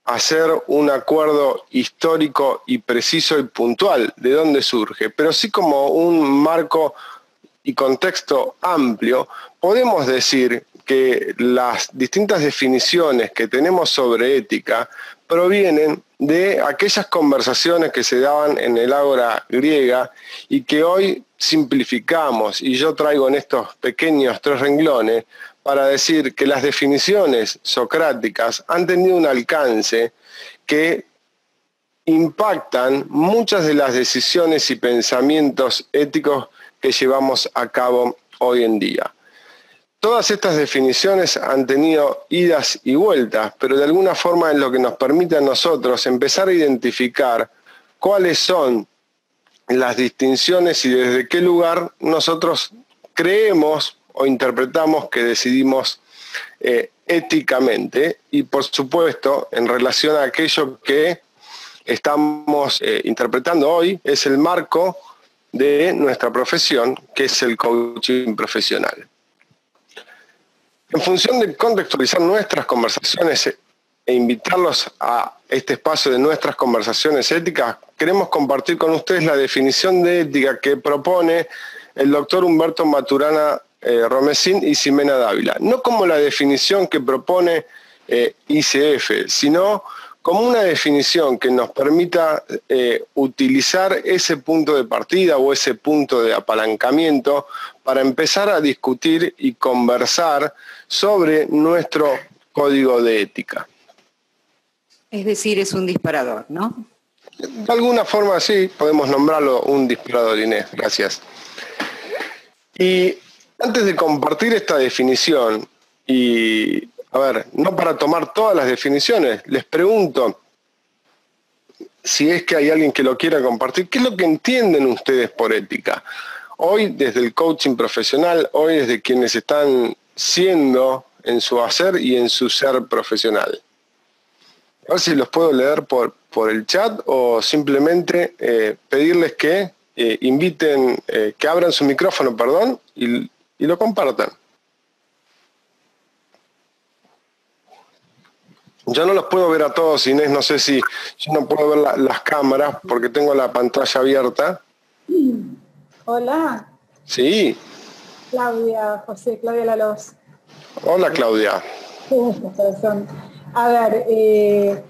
hacer un acuerdo histórico y preciso y puntual de dónde surge, pero sí como un marco y contexto amplio, podemos decir que las distintas definiciones que tenemos sobre ética provienen de aquellas conversaciones que se daban en el ágora griega y que hoy simplificamos, y yo traigo en estos pequeños 3 renglones para decir que las definiciones socráticas han tenido un alcance que impactan muchas de las decisiones y pensamientos éticos que llevamos a cabo hoy en día. Todas estas definiciones han tenido idas y vueltas, pero de alguna forma es lo que nos permite a nosotros empezar a identificar cuáles son las distinciones y desde qué lugar nosotros creemos o interpretamos que decidimos éticamente, y por supuesto en relación a aquello que estamos interpretando hoy es el marco de nuestra profesión, que es el coaching profesional. En función de contextualizar nuestras conversaciones e invitarlos a este espacio de nuestras conversaciones éticas, queremos compartir con ustedes la definición de ética que propone el doctor Humberto Maturana Romesín y Ximena Dávila. No como la definición que propone ICF, sino como una definición que nos permita utilizar ese punto de partida o ese punto de apalancamiento para empezar a discutir y conversar sobre nuestro código de ética. Es decir, es un disparador, ¿no? De alguna forma sí, podemos nombrarlo un disparador, Inés, gracias. Y antes de compartir esta definición, y a ver, no para tomar todas las definiciones, les pregunto, si es que hay alguien que lo quiera compartir, ¿qué es lo que entienden ustedes por ética? Hoy desde el coaching profesional, hoy desde quienes están siendo en su hacer y en su ser profesional. A ver si los puedo leer por el chat o simplemente pedirles que inviten, que abran su micrófono, perdón, y lo compartan. Yo no los puedo ver a todos, Inés, no sé si yo no puedo ver las cámaras porque tengo la pantalla abierta. Hola. Sí. Claudia Lalos. Hola, Claudia. Corazón. A ver,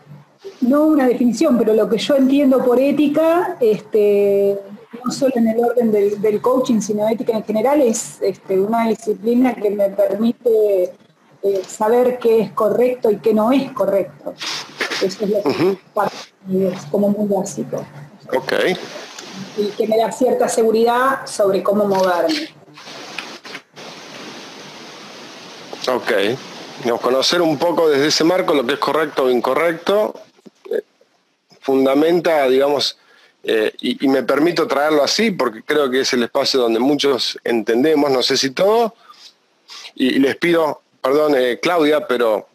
no una definición, pero lo que yo entiendo por ética, no solo en el orden del coaching, sino ética en general, es una disciplina que me permite saber qué es correcto y qué no es correcto. Eso es lo que es como muy básico. Ok. Y que me da cierta seguridad sobre cómo moverme. Ok. Conocer un poco desde ese marco lo que es correcto o incorrecto fundamenta, digamos, y me permito traerlo así porque creo que es el espacio donde muchos entendemos, no sé si todo, y les pido, perdón, Claudia, pero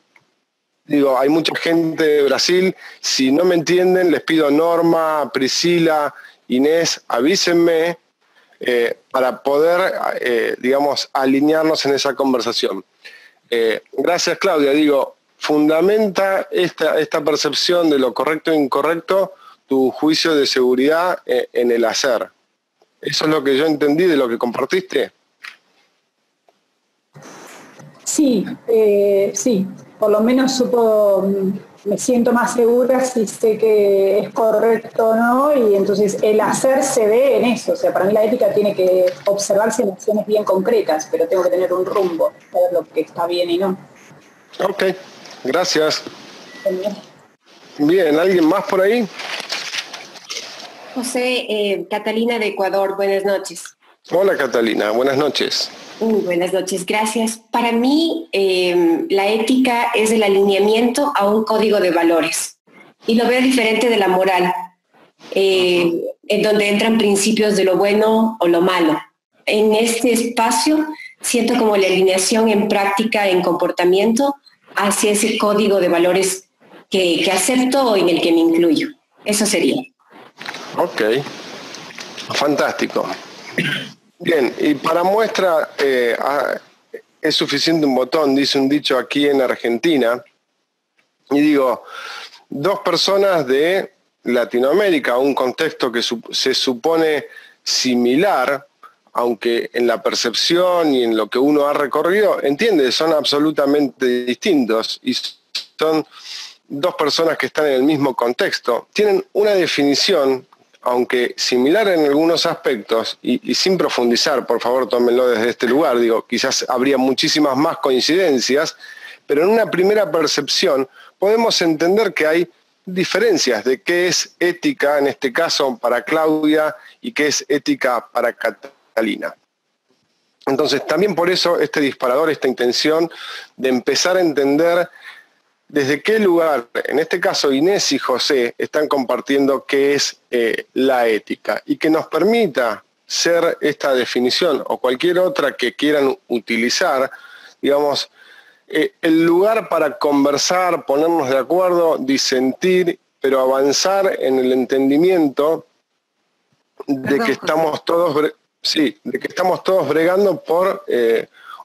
digo, hay mucha gente de Brasil, si no me entienden, les pido Norma, Priscila, Inés, avísenme para poder, digamos, alinearnos en esa conversación. Gracias, Claudia. Digo, fundamenta esta percepción de lo correcto e incorrecto tu juicio de seguridad en el hacer. ¿Eso es lo que yo entendí de lo que compartiste? Sí, sí. Por lo menos me siento más segura si sé que es correcto o no, y entonces el hacer se ve en eso. O sea, para mí la ética tiene que observarse en acciones bien concretas, pero tengo que tener un rumbo, saber lo que está bien y no. Ok, gracias. Bien, ¿alguien más por ahí? José, Catalina de Ecuador, buenas noches. Hola Catalina, buenas noches. Buenas noches, gracias. Para mí, la ética es el alineamiento a un código de valores y lo veo diferente de la moral, en donde entran principios de lo bueno o lo malo. En este espacio siento como la alineación en práctica, en comportamiento, hacia ese código de valores que acepto o en el que me incluyo. Eso sería. Ok, fantástico. Bien, y para muestra es suficiente un botón, dice un dicho aquí en Argentina, y digo, dos personas de Latinoamérica, un contexto que se supone similar, aunque en la percepción y en lo que uno ha recorrido, entiende, son absolutamente distintos y son dos personas que están en el mismo contexto, tienen una definición, aunque similar en algunos aspectos, y sin profundizar, por favor tómenlo desde este lugar, digo, quizás habría muchísimas más coincidencias, pero en una primera percepción podemos entender que hay diferencias de qué es ética, en este caso para Claudia, y qué es ética para Catalina. Entonces, también por eso este disparador, esta intención de empezar a entender desde qué lugar, en este caso Inés y José, están compartiendo qué es la ética, y que nos permita ser esta definición o cualquier otra que quieran utilizar, digamos, el lugar para conversar, ponernos de acuerdo, disentir, pero avanzar en el entendimiento de que estamos todos, de que estamos todos bregando por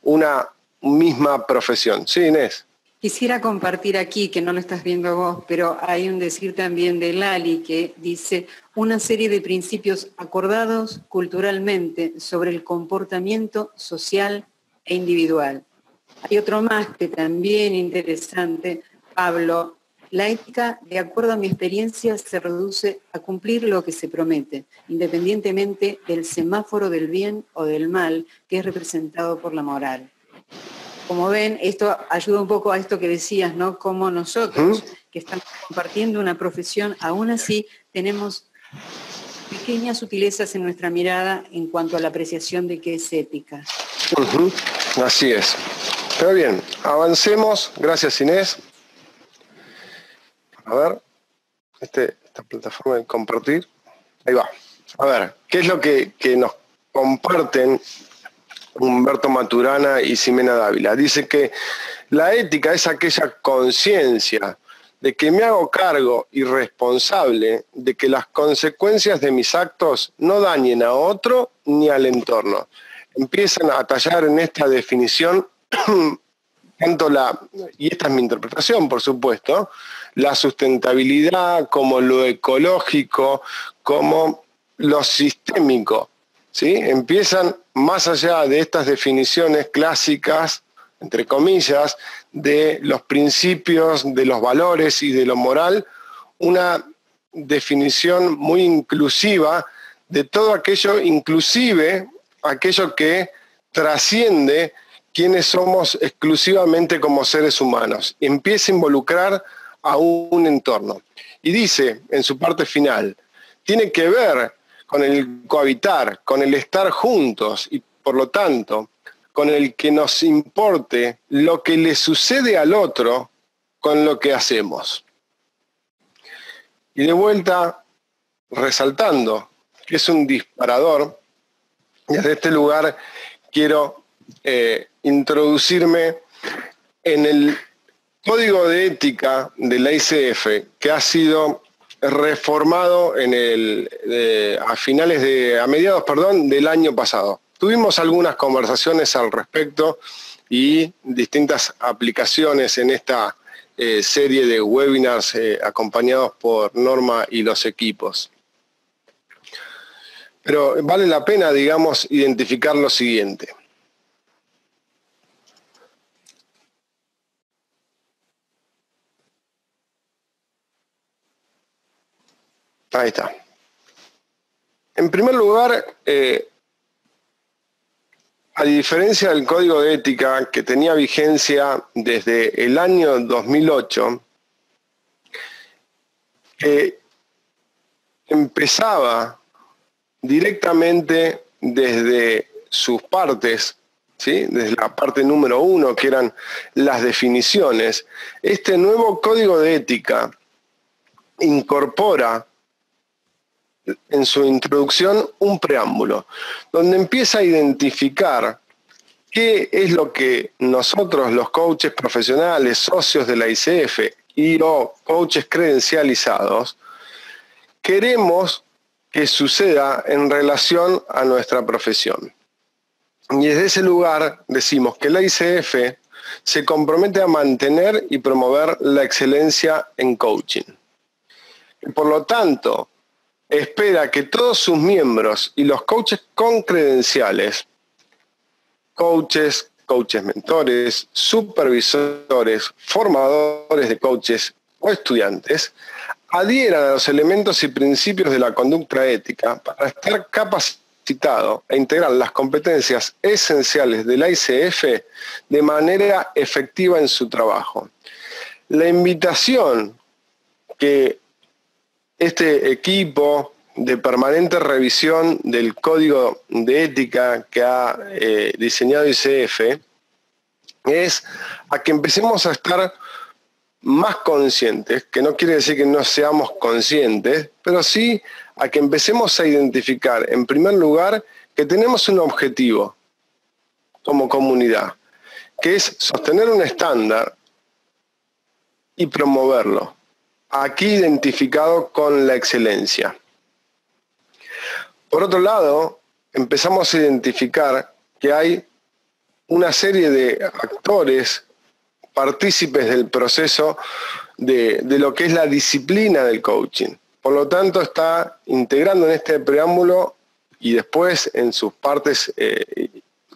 una misma profesión. Sí, Inés. Quisiera compartir aquí, que no lo estás viendo vos, pero hay un decir también de Lali que dice una serie de principios acordados culturalmente sobre el comportamiento social e individual. Hay otro más que también interesante, Pablo. La ética, de acuerdo a mi experiencia, se reduce a cumplir lo que se promete, independientemente del semáforo del bien o del mal que es representado por la moral. Como ven, esto ayuda un poco a esto que decías, ¿no? Como nosotros, que estamos compartiendo una profesión, aún así tenemos pequeñas sutilezas en nuestra mirada en cuanto a la apreciación de qué es ética. Así es. Pero bien, avancemos. Gracias, Inés. A ver, esta plataforma de compartir. Ahí va. A ver, ¿qué es lo que nos comparten Humberto Maturana y Ximena Dávila? Dice que la ética es aquella conciencia de que me hago cargo y responsable de que las consecuencias de mis actos no dañen a otro ni al entorno. Empiezan a tallar en esta definición tanto y esta es mi interpretación, por supuesto, la sustentabilidad como lo ecológico, como lo sistémico, ¿sí? Empiezan más allá de estas definiciones clásicas, entre comillas, de los principios, de los valores y de lo moral, una definición muy inclusiva de todo aquello, inclusive aquello que trasciende quiénes somos exclusivamente como seres humanos. Empieza a involucrar a un entorno. Y dice en su parte final, tiene que ver con el cohabitar, con el estar juntos y por lo tanto con el que nos importe lo que le sucede al otro con lo que hacemos. Y de vuelta, resaltando que es un disparador, desde este lugar quiero introducirme en el Código de Ética de la ICF, que ha sido reformado a mediados del año pasado. Tuvimos algunas conversaciones al respecto y distintas aplicaciones en esta serie de webinars acompañados por Norma y los equipos. Pero vale la pena, digamos, identificar lo siguiente. Ahí está. En primer lugar, a diferencia del Código de Ética, que tenía vigencia desde el año 2008, empezaba directamente desde sus partes, ¿sí? Desde la parte número 1, que eran las definiciones, este nuevo Código de Ética incorpora en su introducción un preámbulo, donde empieza a identificar qué es lo que nosotros, los coaches profesionales, socios de la ICF y los coaches credencializados, queremos que suceda en relación a nuestra profesión. Y desde ese lugar decimos que la ICF se compromete a mantener y promover la excelencia en coaching. Por lo tanto, espera que todos sus miembros y los coaches con credenciales, coaches mentores, supervisores, formadores de coaches o estudiantes, adhieran a los elementos y principios de la conducta ética para estar capacitado e integrar las competencias esenciales del ICF de manera efectiva en su trabajo. La invitación que este equipo de permanente revisión del código de ética que ha diseñado ICF es a que empecemos a estar más conscientes, que no quiere decir que no seamos conscientes, pero sí a que empecemos a identificar, en primer lugar, que tenemos un objetivo como comunidad, que es sostener un estándar y promoverlo, aquí identificado con la excelencia. Por otro lado, empezamos a identificar que hay una serie de actores partícipes del proceso de lo que es la disciplina del coaching. Por lo tanto, está integrando en este preámbulo y después en sus partes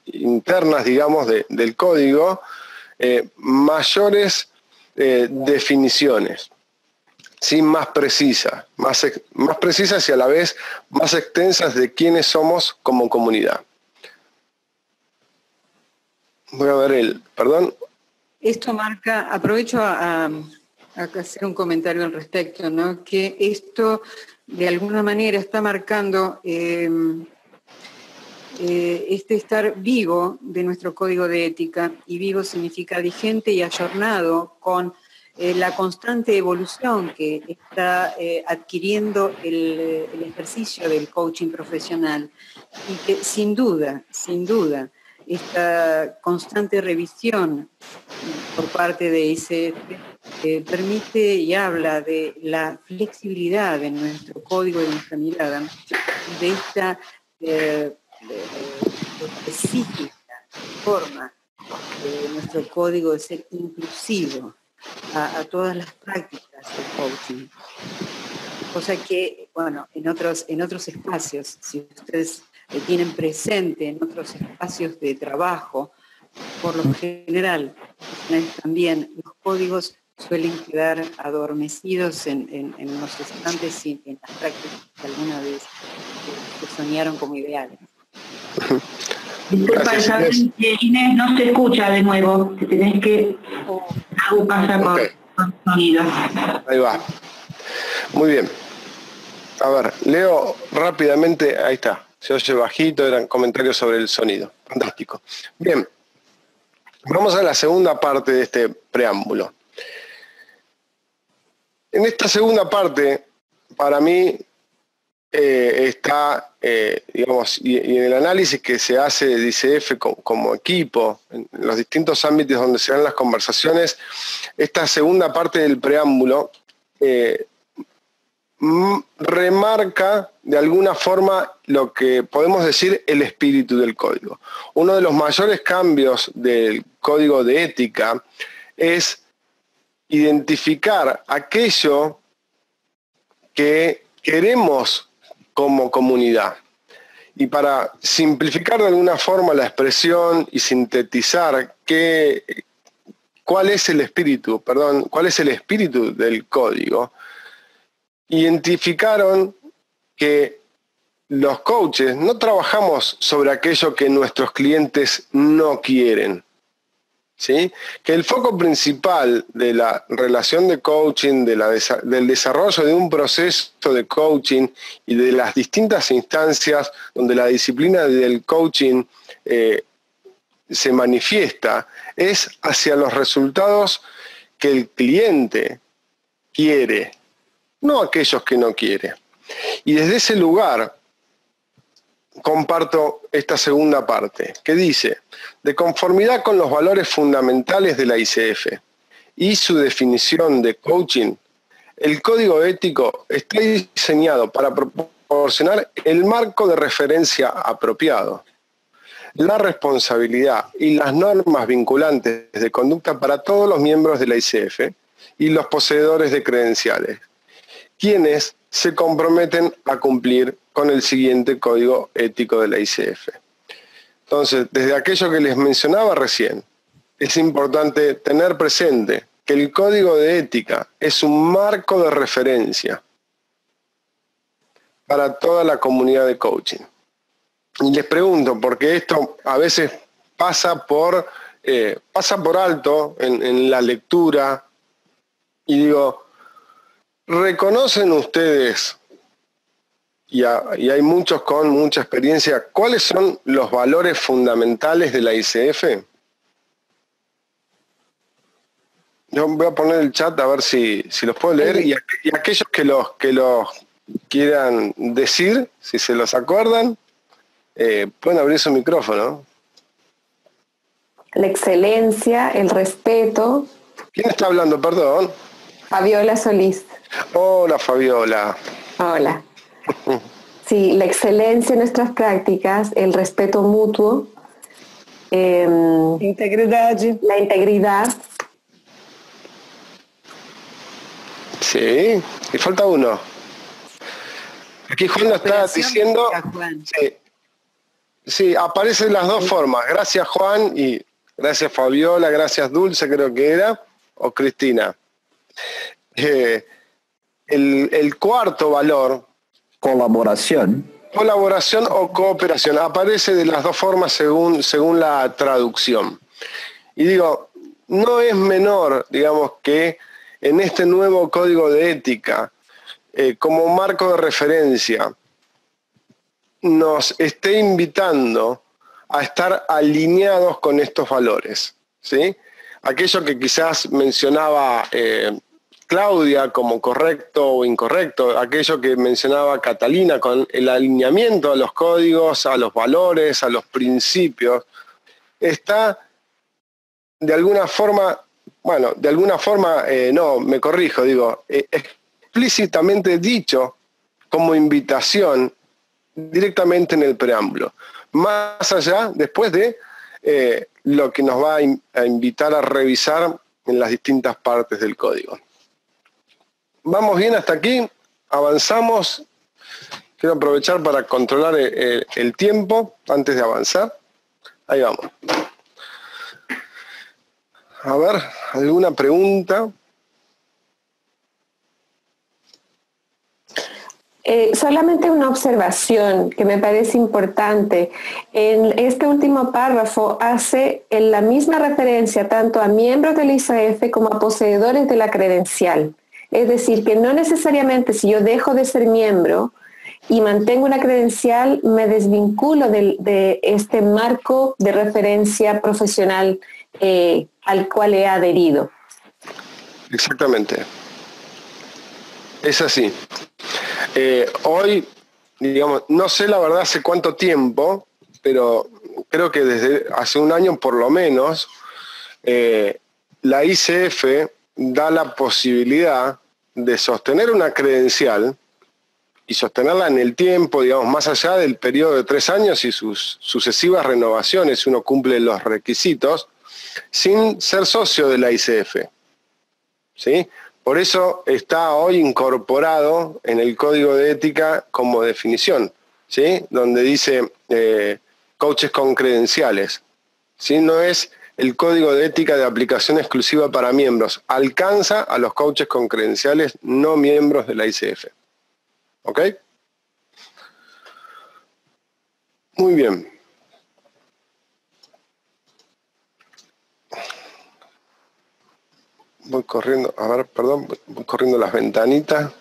internas, digamos, del código, mayores definiciones, ¿sí? Más precisas y a la vez más extensas de quiénes somos como comunidad. Voy a ver perdón. Esto marca, aprovecho a hacer un comentario al respecto, ¿no? Que esto de alguna manera está marcando este estar vivo de nuestro código de ética, y vivo significa vigente y ayornado con la constante evolución que está adquiriendo el ejercicio del coaching profesional, y que sin duda, esta constante revisión por parte de ICF permite y habla de la flexibilidad de nuestro código, de nuestra mirada, de esta específica forma de nuestro código de ser inclusivo a todas las prácticas del coaching. Cosa que, bueno, en otros espacios, si ustedes tienen presente en otros espacios de trabajo, por lo general, también los códigos suelen quedar adormecidos en los estantes y en las prácticas que alguna vez se soñaron como ideales. Disculpa, Inés, no se escucha de nuevo, te tenés que... Algo pasa con sonido. Ahí va. Muy bien. A ver, leo rápidamente, ahí está. Se oye bajito, eran comentarios sobre el sonido. Fantástico. Bien. Vamos a la segunda parte de este preámbulo. En esta segunda parte, para mí, está, digamos, y en el análisis que se hace de ICF como equipo, en los distintos ámbitos donde se dan las conversaciones, esta segunda parte del preámbulo remarca de alguna forma lo que podemos decir el espíritu del código. Uno de los mayores cambios del código de ética es identificar aquello que queremos como comunidad. Y para simplificar de alguna forma la expresión y sintetizar cuál es el espíritu del código, identificaron que los coaches no trabajamos sobre aquello que nuestros clientes no quieren, ¿sí? Que el foco principal de la relación de coaching, del desarrollo de un proceso de coaching y de las distintas instancias donde la disciplina del coaching se manifiesta, es hacia los resultados que el cliente quiere, no aquellos que no quiere. Y desde ese lugar comparto esta segunda parte, que dice: de conformidad con los valores fundamentales de la ICF y su definición de coaching, el código ético está diseñado para proporcionar el marco de referencia apropiado. la responsabilidad y las normas vinculantes de conducta para todos los miembros de la ICF y los poseedores de credenciales, quienes se comprometen a cumplir con el siguiente código ético de la ICF. Entonces, desde aquello que les mencionaba recién, es importante tener presente que el código de ética es un marco de referencia para toda la comunidad de coaching. Y les pregunto, porque esto a veces pasa por alto en la lectura, y digo, ¿reconocen ustedes, y hay muchos con mucha experiencia, cuáles son los valores fundamentales de la ICF? Yo voy a poner el chat a ver si los puedo leer, y aquellos que los quieran decir, si se los acuerdan, pueden abrir su micrófono. La excelencia, el respeto. ¿Quién está hablando? Perdón. Fabiola Solís. Hola, Fabiola. Hola. Sí, la excelencia en nuestras prácticas, el respeto mutuo, Integridad. la integridad. Sí, y falta uno. Aquí Juan lo está diciendo. Sí, aparecen las dos formas. Gracias, Juan, y gracias, Fabiola, gracias, Dulce, creo que era, o Cristina. El cuarto valor, colaboración o cooperación, aparece de las dos formas según la traducción. Y digo, no es menor, digamos, que en este nuevo código de ética, como marco de referencia, nos esté invitando a estar alineados con estos valores, ¿sí? Aquello que quizás mencionaba Claudia como correcto o incorrecto, aquello que mencionaba Catalina con el alineamiento a los códigos, a los valores, a los principios, está de alguna forma, no, me corrijo, digo, explícitamente dicho como invitación directamente en el preámbulo. Más allá, después de lo que nos va a invitar a revisar en las distintas partes del código. ¿Vamos bien hasta aquí? ¿Avanzamos? Quiero aprovechar para controlar el tiempo antes de avanzar. Ahí vamos. A ver, ¿alguna pregunta? Solamente una observación que me parece importante. En este último párrafo hace la misma referencia tanto a miembros del ICF como a poseedores de la credencial. Es decir, que no necesariamente si yo dejo de ser miembro y mantengo una credencial, me desvinculo de este marco de referencia profesional al cual he adherido. Exactamente. Es así. Hoy, digamos, no sé la verdad hace cuánto tiempo, pero creo que desde hace un año por lo menos, la ICF da la posibilidad de sostener una credencial y sostenerla en el tiempo, digamos, más allá del periodo de 3 años y sus sucesivas renovaciones, si uno cumple los requisitos, sin ser socio de la ICF. ¿Sí? Por eso está hoy incorporado en el Código de Ética como definición, ¿sí? Donde dice coaches con credenciales. ¿Sí? No es el Código de Ética de aplicación exclusiva para miembros. Alcanza a los coaches con credenciales no miembros de la ICF. ¿Ok? Muy bien. Voy corriendo, a ver, perdón, voy corriendo las ventanitas.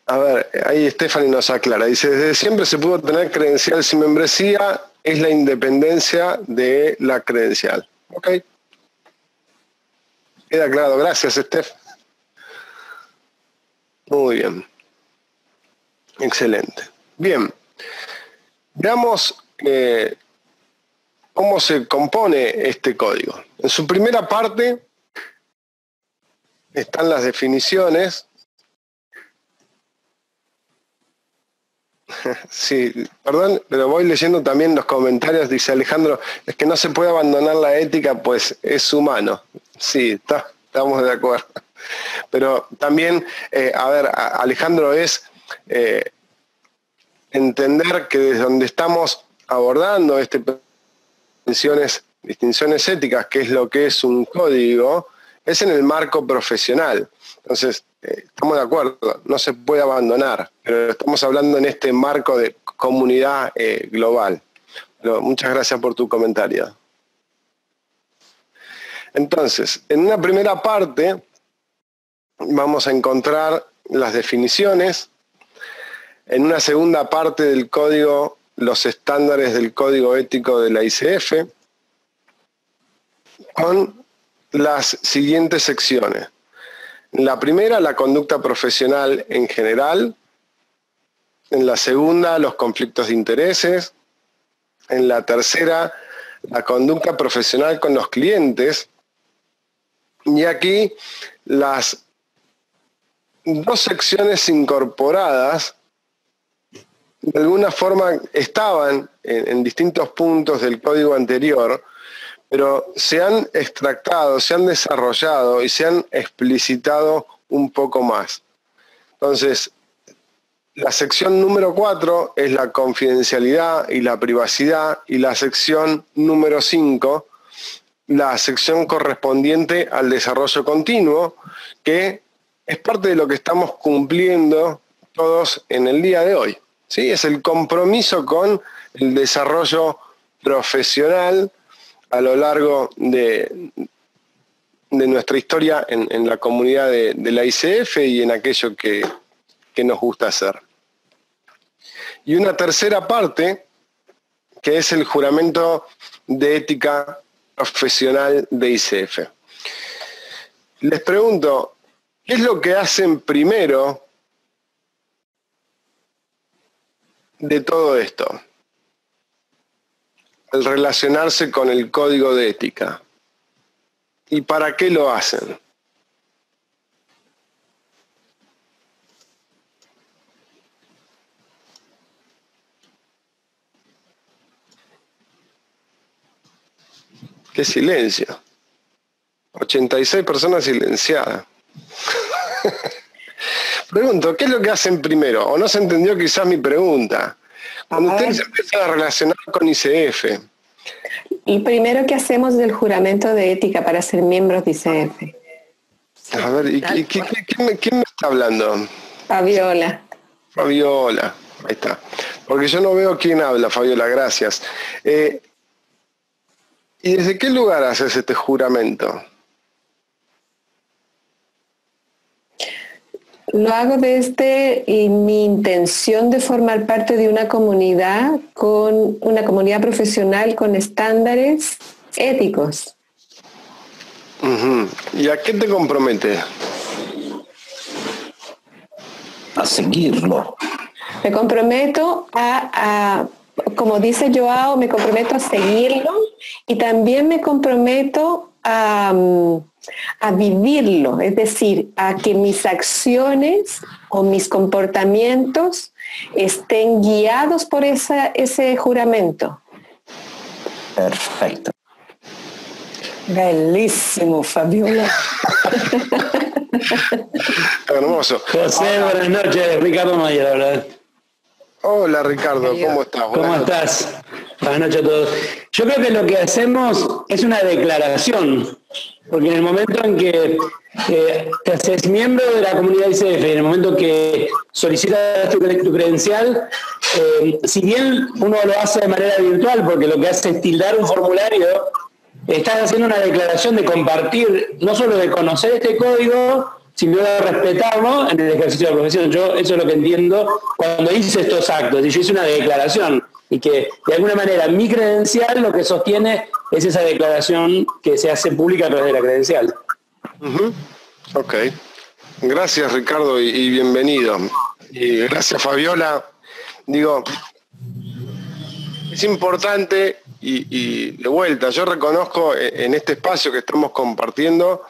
A ver, ahí Stephanie nos aclara. Dice, desde siempre se pudo tener credencial sin membresía, es la independencia de la credencial. Ok. Queda claro, gracias, Steph. Muy bien. Excelente. Bien. Veamos cómo se compone este código. En su primera parte están las definiciones. Sí, perdón, pero voy leyendo también los comentarios, dice Alejandro, es que no se puede abandonar la ética, pues es humano. Sí, estamos de acuerdo. Pero también, a ver, Alejandro, es entender que desde donde estamos abordando distinciones éticas, que es lo que es un código, es en el marco profesional. Entonces, estamos de acuerdo, no se puede abandonar, pero estamos hablando en este marco de comunidad global. Pero muchas gracias por tu comentario. Entonces, en una primera parte vamos a encontrar las definiciones. En una segunda parte del código, los estándares del código ético de la ICF, con las siguientes secciones. En la primera, la conducta profesional en general. En la segunda, los conflictos de intereses. En la tercera, la conducta profesional con los clientes. Y aquí, las dos secciones incorporadas, de alguna forma estaban en distintos puntos del código anterior, pero se han extractado, se han desarrollado y se han explicitado un poco más. Entonces, la sección número 4 es la confidencialidad y la privacidad, y la sección número 5, la sección correspondiente al desarrollo continuo, que es parte de lo que estamos cumpliendo todos en el día de hoy. ¿Sí? Es el compromiso con el desarrollo profesional a lo largo de nuestra historia en la comunidad de la ICF y en aquello que nos gusta hacer. Y una tercera parte, que es el juramento de ética profesional de ICF. Les pregunto, ¿qué es lo que hacen primero de todo esto? El relacionarse con el código de ética. ¿Y para qué lo hacen? ¡Qué silencio! 86 personas silenciadas. Pregunto, ¿qué es lo que hacen primero? ¿O no se entendió quizás mi pregunta? Cuando ustedes empiezan a relacionar con ICF. Y primero que hacemos es el juramento de ética para ser miembros de ICF. A ver, ¿quién me está hablando? Fabiola. Fabiola, ahí está. Porque yo no veo quién habla, Fabiola, gracias. ¿Y desde qué lugar haces este juramento? Lo hago desde mi intención de formar parte de una comunidad profesional con estándares éticos. ¿Y a qué te compromete? A seguirlo. Me comprometo como dice Joao, me comprometo a seguirlo y también me comprometo a vivirlo, es decir, a que mis acciones o mis comportamientos estén guiados por ese juramento. Perfecto. Bellísimo, Fabiola. Hermoso. José, buenas noches. Ricardo Mayer, habla. Hola Ricardo, ¿cómo estás? ¿Cómo estás? Buenas noches a todos. Yo creo que lo que hacemos es una declaración, porque en el momento en que te haces miembro de la comunidad ICF, en el momento que solicitas tu credencial, si bien uno lo hace de manera virtual, porque lo que hace es tildar un formulario, estás haciendo una declaración de compartir, no solo de conocer este código, sino de respetarlo en el ejercicio de la profesión. Yo eso es lo que entiendo cuando hice estos actos. Y yo hice una declaración y que de alguna manera mi credencial lo que sostiene es esa declaración que se hace pública a través de la credencial. Ok. Gracias Ricardo y bienvenido. Y gracias Fabiola. Digo, es importante y de vuelta, yo reconozco en este espacio que estamos compartiendo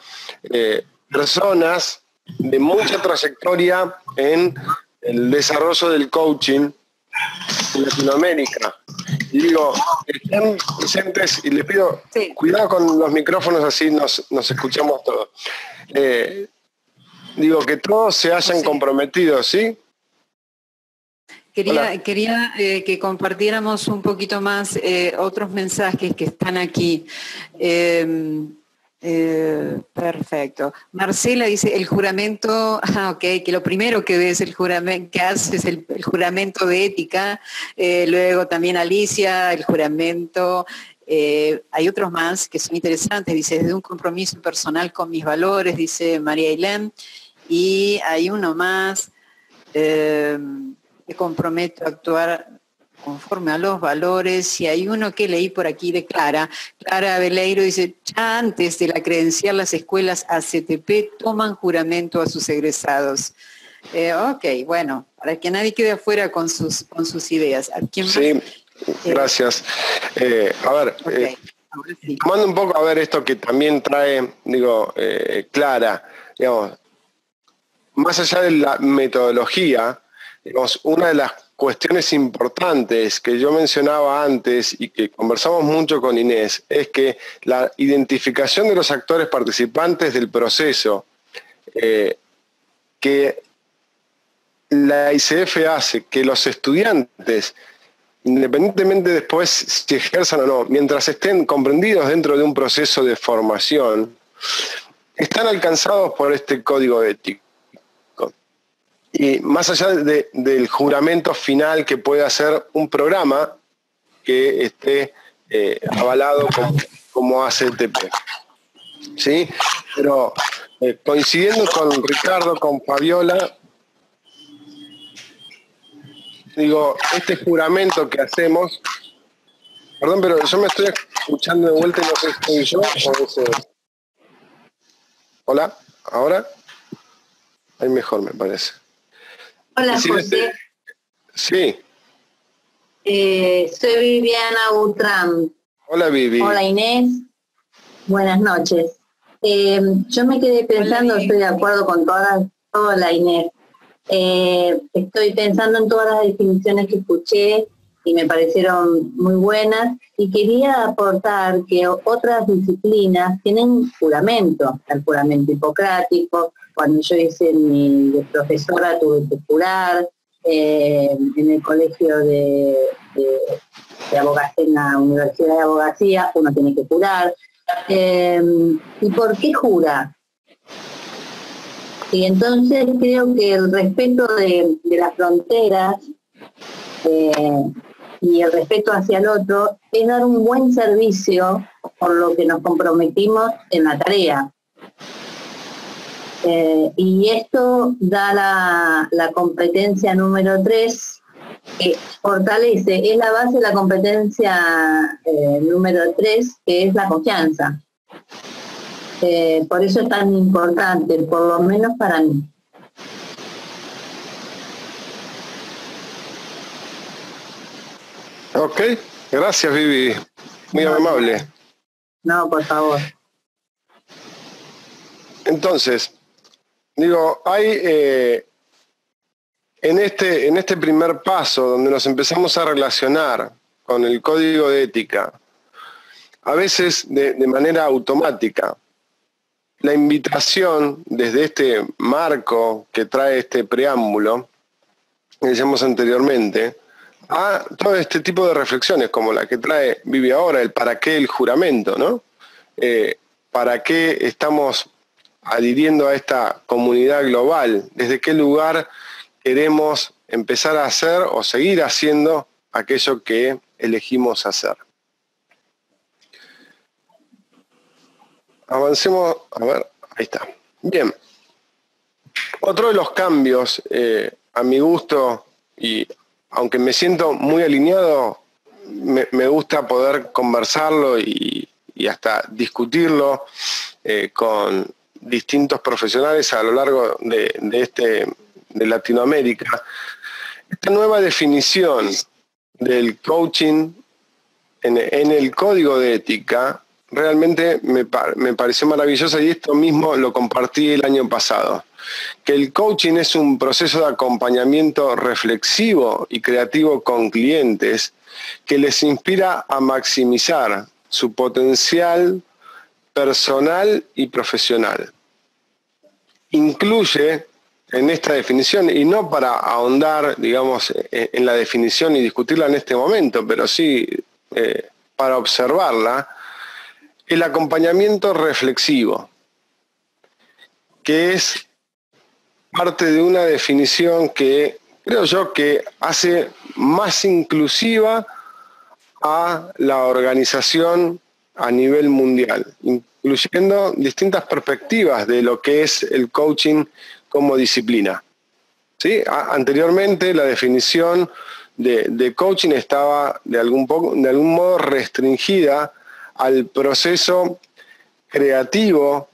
personas de mucha trayectoria en el desarrollo del coaching en Latinoamérica. Y digo, están presentes, y les pido cuidado con los micrófonos, así nos escuchamos todos. Digo, que todos se hayan comprometido, ¿sí? Quería que compartiéramos un poquito más otros mensajes que están aquí. Perfecto. Marcela dice, el juramento, que lo primero que ves el juramento, que haces el juramento de ética, luego también Alicia, el juramento, hay otros más que son interesantes, dice, desde un compromiso personal con mis valores, dice María Ailén, y hay uno más, me comprometo a actuar conforme a los valores, y hay uno que leí por aquí de Clara Veleiro, dice, ya antes de la credencial las escuelas ACTP toman juramento a sus egresados. Ok, bueno, para que nadie quede afuera con sus ideas. Sí, gracias. A ver, tomando un poco a ver esto que también trae, Clara, digamos, más allá de la metodología, digamos, una de las cuestiones importantes que yo mencionaba antes y que conversamos mucho con Inés es que la identificación de los actores participantes del proceso que la ICF hace, que los estudiantes, independientemente después si ejerzan o no, mientras estén comprendidos dentro de un proceso de formación, están alcanzados por este código ético. Y más allá del juramento final que puede hacer un programa que esté avalado como ACTP. ¿Sí? Pero coincidiendo con Ricardo, con Fabiola, digo, este juramento que hacemos, perdón, pero yo me estoy escuchando de vuelta y no sé si estoy yo o ese. Hola, ¿ahora? Ahí mejor me parece. Hola, José. Sí. Soy Viviana Butrán. Hola, Vivi. Hola, Inés. Buenas noches. Yo me quedé pensando, estoy de acuerdo con toda Inés. Estoy pensando en todas las definiciones que escuché y me parecieron muy buenas, y quería aportar que otras disciplinas tienen juramento, el juramento hipocrático. Cuando yo hice mi profesora tuve que jurar, en el colegio de abogacía, en la Universidad de Abogacía uno tiene que jurar. ¿Y por qué jura? Y entonces creo que el respeto de las fronteras y el respeto hacia el otro es dar un buen servicio por lo que nos comprometimos en la tarea. Y esto da la competencia número 3, que fortalece, es la base de la competencia número 3, que es la confianza. Por eso es tan importante, por lo menos para mí. Ok, gracias, Vivi. Muy amable. No, por favor. Entonces, digo, hay en este primer paso donde nos empezamos a relacionar con el código de ética, a veces de manera automática, la invitación desde este marco que trae este preámbulo, que decíamos anteriormente, a todo este tipo de reflexiones como la que trae Vivi ahora, el para qué el juramento, ¿no? ¿Para qué estamos adhiriendo a esta comunidad global? ¿Desde qué lugar queremos empezar a hacer o seguir haciendo aquello que elegimos hacer? Avancemos, a ver, ahí está. Bien. Otro de los cambios, a mi gusto, y aunque me siento muy alineado, me gusta poder conversarlo y hasta discutirlo con distintos profesionales a lo largo de Latinoamérica. Esta nueva definición del coaching en el código de ética realmente me pareció maravillosa, y esto mismo lo compartí el año pasado. que el coaching es un proceso de acompañamiento reflexivo y creativo con clientes que les inspira a maximizar su potencial personal y profesional. Incluye en esta definición, y no para ahondar, digamos, en la definición y discutirla en este momento, pero sí para observarla, el acompañamiento reflexivo, que es parte de una definición que creo yo que hace más inclusiva a la organización a nivel mundial, incluyendo distintas perspectivas de lo que es el coaching como disciplina. ¿Sí? Anteriormente la definición de coaching estaba de algún modo restringida al proceso creativo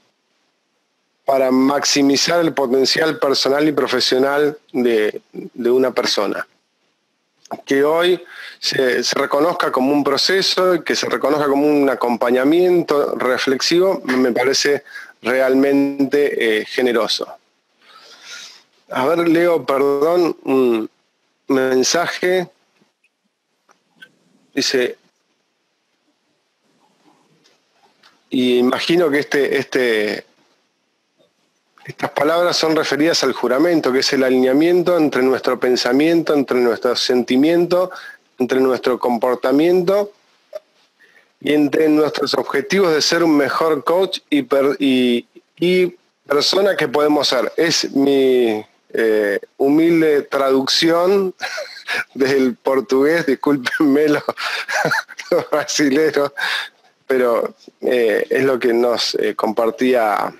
para maximizar el potencial personal y profesional de una persona. Que hoy se reconozca como un proceso, que se reconozca como un acompañamiento reflexivo, me parece realmente generoso. A ver, leo, perdón, un mensaje. Dice, y imagino que estas palabras son referidas al juramento, que es el alineamiento entre nuestro pensamiento, entre nuestro sentimiento, entre nuestro comportamiento y entre nuestros objetivos de ser un mejor coach y persona que podemos ser. Es mi humilde traducción del portugués, discúlpenme lo brasilero, pero es lo que nos compartía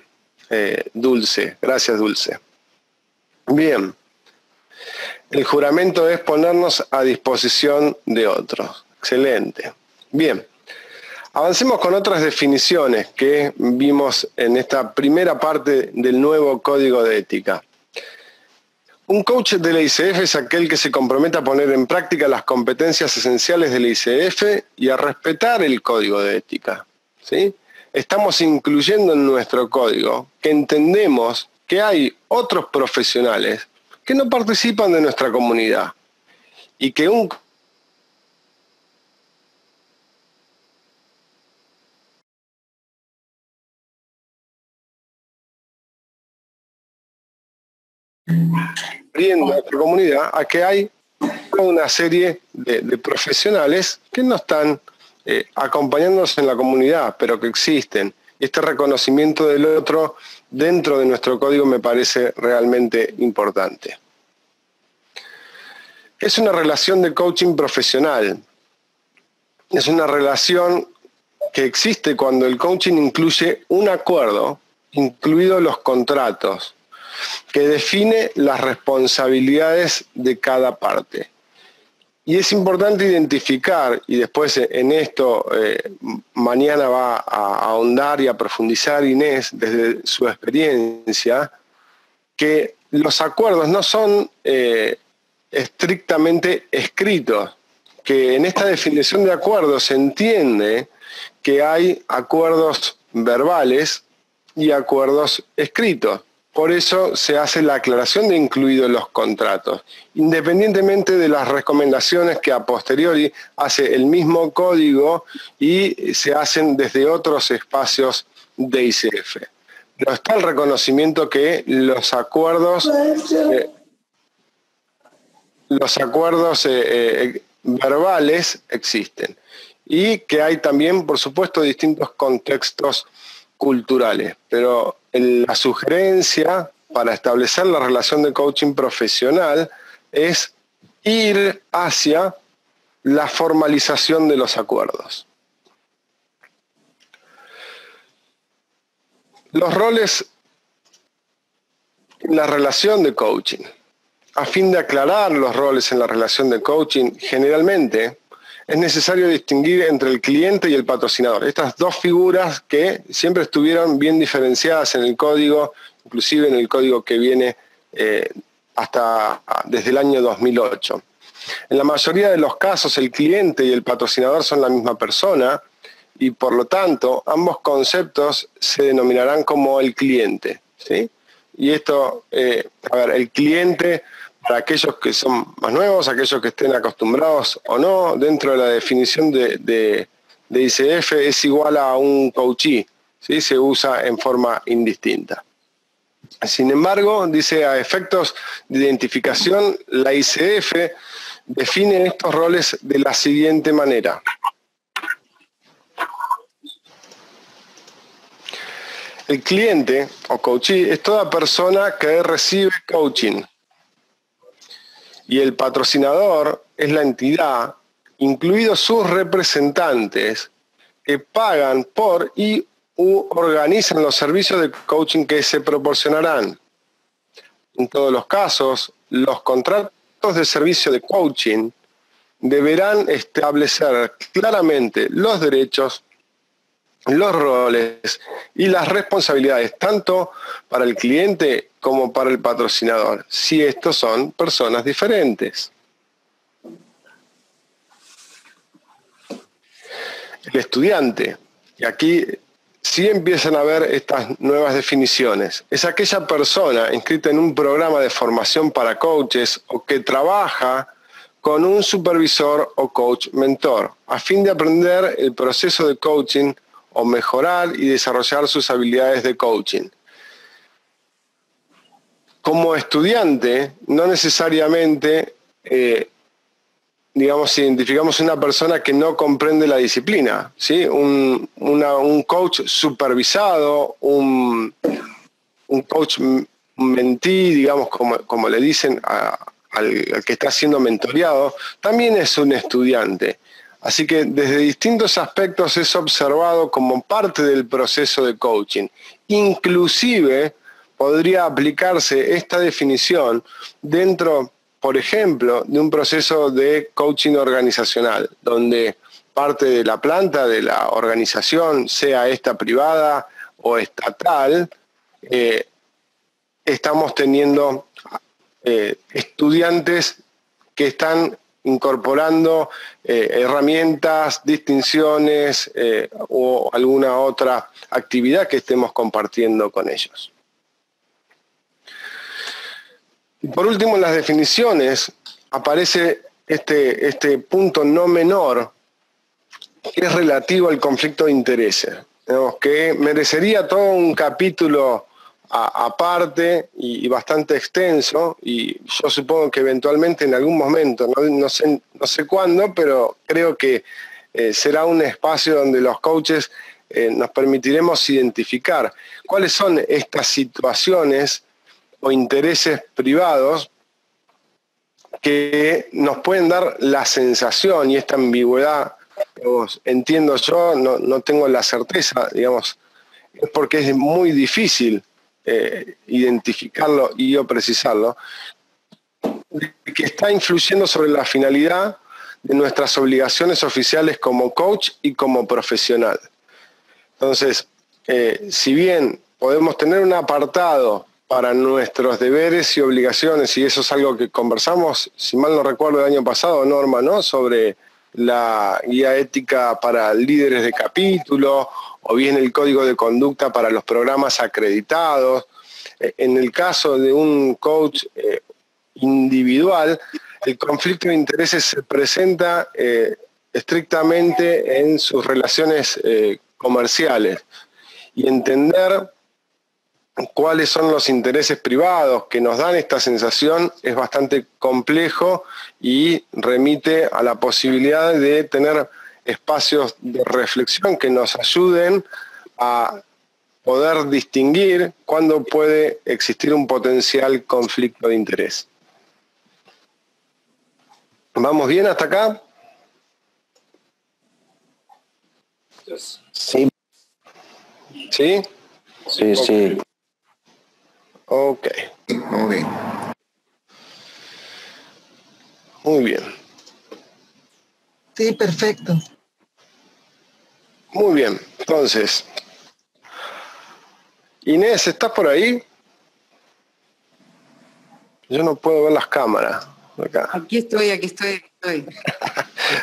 Dulce. Gracias, Dulce. Bien. El juramento es ponernos a disposición de otros. Excelente. Bien. Avancemos con otras definiciones que vimos en esta primera parte del nuevo Código de Ética. Un coach de la ICF es aquel que se compromete a poner en práctica las competencias esenciales de la ICF y a respetar el Código de Ética. ¿Sí? Estamos incluyendo en nuestro código que entendemos que hay otros profesionales que no participan de nuestra comunidad y que un abriendo nuestra comunidad a que hay una serie de profesionales que no están acompañándonos en la comunidad, pero que existen. Este reconocimiento del otro dentro de nuestro código me parece realmente importante. Es una relación de coaching profesional. Es una relación que existe cuando el coaching incluye un acuerdo, incluidos los contratos, que define las responsabilidades de cada parte. Y es importante identificar, y después en esto mañana va a ahondar y a profundizar Inés desde su experiencia, que los acuerdos no son estrictamente escritos, que en esta definición de acuerdos se entiende que hay acuerdos verbales y acuerdos escritos. Por eso se hace la aclaración de incluidos los contratos, independientemente de las recomendaciones que a posteriori hace el mismo código y se hacen desde otros espacios de ICF. Pero está el reconocimiento que los acuerdos verbales existen y que hay también, por supuesto, distintos contextos culturales, pero la sugerencia para establecer la relación de coaching profesional es ir hacia la formalización de los acuerdos. Los roles en la relación de coaching. A fin de aclarar los roles en la relación de coaching, generalmente es necesario distinguir entre el cliente y el patrocinador. Estas dos figuras que siempre estuvieron bien diferenciadas en el código, inclusive en el código que viene hasta desde el año 2008. En la mayoría de los casos, el cliente y el patrocinador son la misma persona y, por lo tanto, ambos conceptos se denominarán como el cliente, ¿sí? y esto, a ver, el cliente, para aquellos que son más nuevos, aquellos que estén acostumbrados o no, dentro de la definición de ICF es igual a un coachee, ¿sí? Se usa en forma indistinta. Sin embargo, dice, a efectos de identificación, la ICF define estos roles de la siguiente manera. El cliente o coachee es toda persona que recibe coaching. Y el patrocinador es la entidad, incluidos sus representantes, que pagan por y organizan los servicios de coaching que se proporcionarán. En todos los casos, los contratos de servicio de coaching deberán establecer claramente los derechos, los roles y las responsabilidades, tanto para el cliente como para el patrocinador, si estos son personas diferentes. El estudiante, y aquí sí empiezan a ver estas nuevas definiciones, es aquella persona inscrita en un programa de formación para coaches o que trabaja con un supervisor o coach mentor, a fin de aprender el proceso de coaching o mejorar y desarrollar sus habilidades de coaching. Como estudiante, no necesariamente, digamos, identificamos una persona que no comprende la disciplina, ¿sí? Un coach supervisado, un coach mentee, digamos, como le dicen al que está siendo mentoreado, también es un estudiante. Así que desde distintos aspectos es observado como parte del proceso de coaching. Inclusive podría aplicarse esta definición dentro, por ejemplo, de un proceso de coaching organizacional, donde parte de la planta de la organización, sea esta privada o estatal, estamos teniendo estudiantes que están incorporando herramientas, distinciones o alguna otra actividad que estemos compartiendo con ellos. Y por último, en las definiciones aparece este punto no menor, que es relativo al conflicto de intereses, digamos, que merecería todo un capítulo aparte y bastante extenso, y yo supongo que eventualmente en algún momento, no sé cuándo, pero creo que será un espacio donde los coaches nos permitiremos identificar cuáles son estas situaciones o intereses privados que nos pueden dar la sensación y esta ambigüedad, digamos, entiendo yo, no tengo la certeza, digamos, es porque es muy difícil identificarlo y o precisarlo, que está influyendo sobre la finalidad de nuestras obligaciones oficiales como coach y como profesional. Entonces, si bien podemos tener un apartado para nuestros deberes y obligaciones, y eso es algo que conversamos, si mal no recuerdo, el año pasado, Norma, ¿no?, sobre la guía ética para líderes de capítulo, o bien el código de conducta para los programas acreditados. En el caso de un coach individual, el conflicto de intereses se presenta estrictamente en sus relaciones comerciales, y entender cuáles son los intereses privados que nos dan esta sensación es bastante complejo y remite a la posibilidad de tener espacios de reflexión que nos ayuden a poder distinguir cuándo puede existir un potencial conflicto de interés. ¿Vamos bien hasta acá? Sí. ¿Sí? Sí, okay. Sí. Ok. Muy bien. Sí, perfecto. Muy bien. Entonces, Inés, ¿estás por ahí? Yo no puedo ver las cámaras. Acá. Aquí estoy.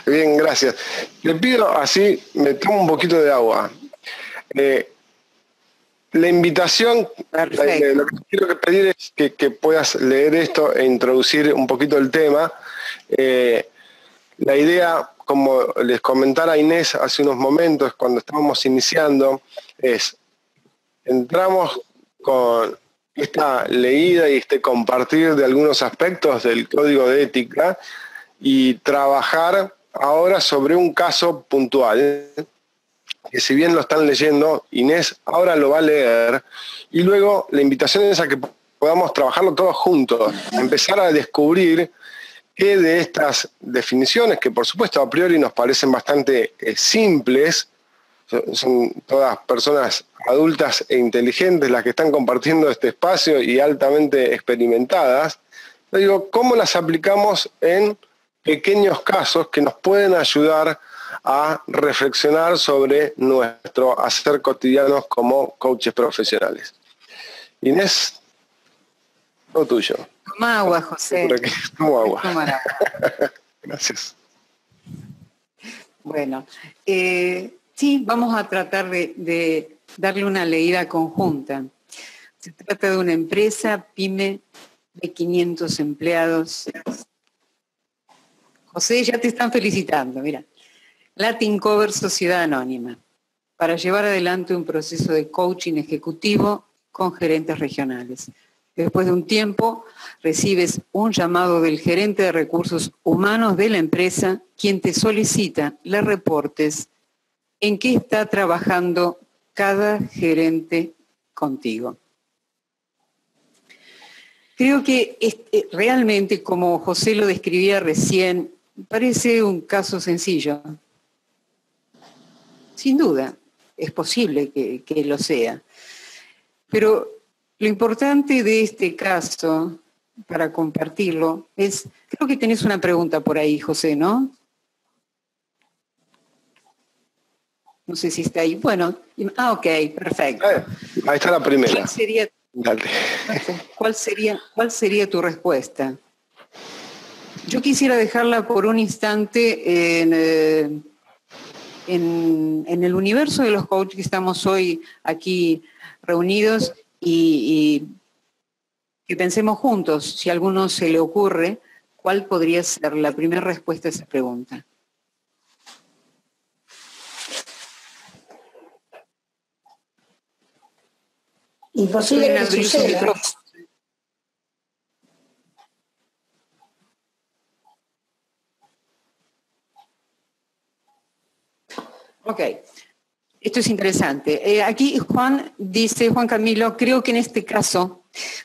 Bien, gracias. Le pido así, me tomo un poquito de agua. la invitación, lo que quiero que pedir es que puedas leer esto e introducir un poquito el tema. La idea, como les comentara Inés hace unos momentos, cuando estábamos iniciando, es, entramos con esta leída y este compartir de algunos aspectos del código de ética y trabajar ahora sobre un caso puntual, que si bien lo están leyendo, Inés ahora lo va a leer, y luego la invitación es a que podamos trabajarlo todos juntos, a empezar a descubrir qué de estas definiciones, que por supuesto a priori nos parecen bastante simples, son todas personas adultas e inteligentes las que están compartiendo este espacio y altamente experimentadas, yo digo, ¿cómo las aplicamos en pequeños casos que nos pueden ayudar a reflexionar sobre nuestro hacer cotidiano como coaches profesionales? Inés, lo tuyo. Toma agua, José. Por aquí, tomo agua. Tomar agua. Gracias. Bueno, sí, vamos a tratar de darle una leída conjunta. Se trata de una empresa pyme de 500 empleados. José, ya te están felicitando, mira. Latin Cover Sociedad Anónima, para llevar adelante un proceso de coaching ejecutivo con gerentes regionales. Después de un tiempo, recibes un llamado del gerente de recursos humanos de la empresa, quien te solicita le reportes en qué está trabajando cada gerente contigo. Creo que realmente, como José lo describía recién, parece un caso sencillo. Sin duda, es posible que lo sea. Pero lo importante de este caso, para compartirlo, es, creo que tenés una pregunta por ahí, José, ¿no? No sé si está ahí. Bueno, ok, perfecto. Ahí está la primera. ¿Cuál sería, Dale. ¿Cuál sería tu respuesta? Yo quisiera dejarla por un instante en el universo de los coaches que estamos hoy aquí reunidos y que pensemos juntos, si a alguno se le ocurre, cuál podría ser la primera respuesta a esa pregunta. Imposible que suceda. Ok, esto es interesante. Aquí Juan dice, Juan Camilo, creo que en este caso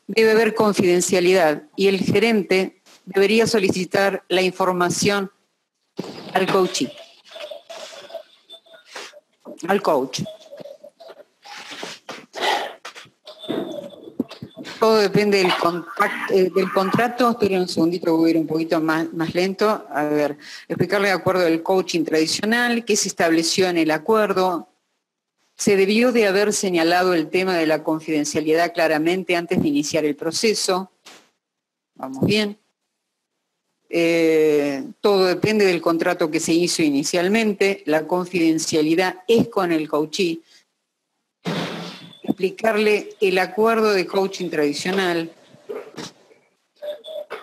debe haber confidencialidad y el gerente debería solicitar la información al coachee, al coach. Todo depende del contrato. Esperen un segundito, voy a ir un poquito más lento. A ver, explicarle de acuerdo del coaching tradicional, qué se estableció en el acuerdo. Se debió de haber señalado el tema de la confidencialidad claramente antes de iniciar el proceso. Vamos bien. Todo depende del contrato que se hizo inicialmente. La confidencialidad es con el coachee. Explicarle el acuerdo de coaching tradicional.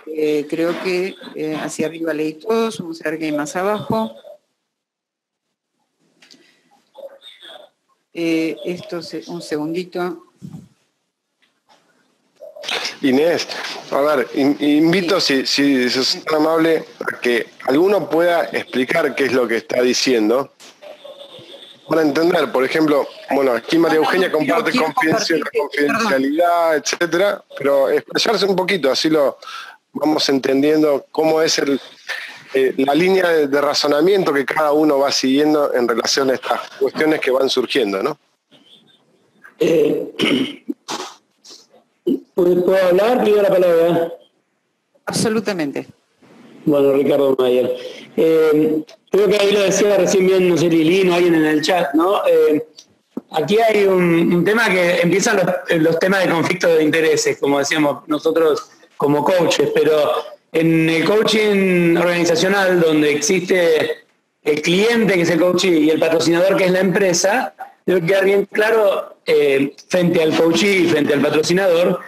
Creo que hacia arriba leí todos, vamos a ver qué hay más abajo. Esto, un segundito. Inés, a ver, invito, si sos tan amable, a que alguno pueda explicar qué es lo que está diciendo. Para entender, por ejemplo, bueno, aquí María Eugenia comparte confidencialidad, etcétera, pero expresarse un poquito, así lo vamos entendiendo cómo es la línea de razonamiento que cada uno va siguiendo en relación a estas cuestiones que van surgiendo, ¿no? ¿Puedo hablar? Pido la palabra. Absolutamente. Bueno, Ricardo Mayer. Creo que ahí lo decía recién bien, no sé, Lilino, alguien en el chat, ¿no? Aquí hay un tema que empiezan los temas de conflicto de intereses, como decíamos nosotros como coaches, pero en el coaching organizacional, donde existe el cliente, que es el coach, y el patrocinador, que es la empresa, debe quedar bien claro frente al coachee y frente al patrocinador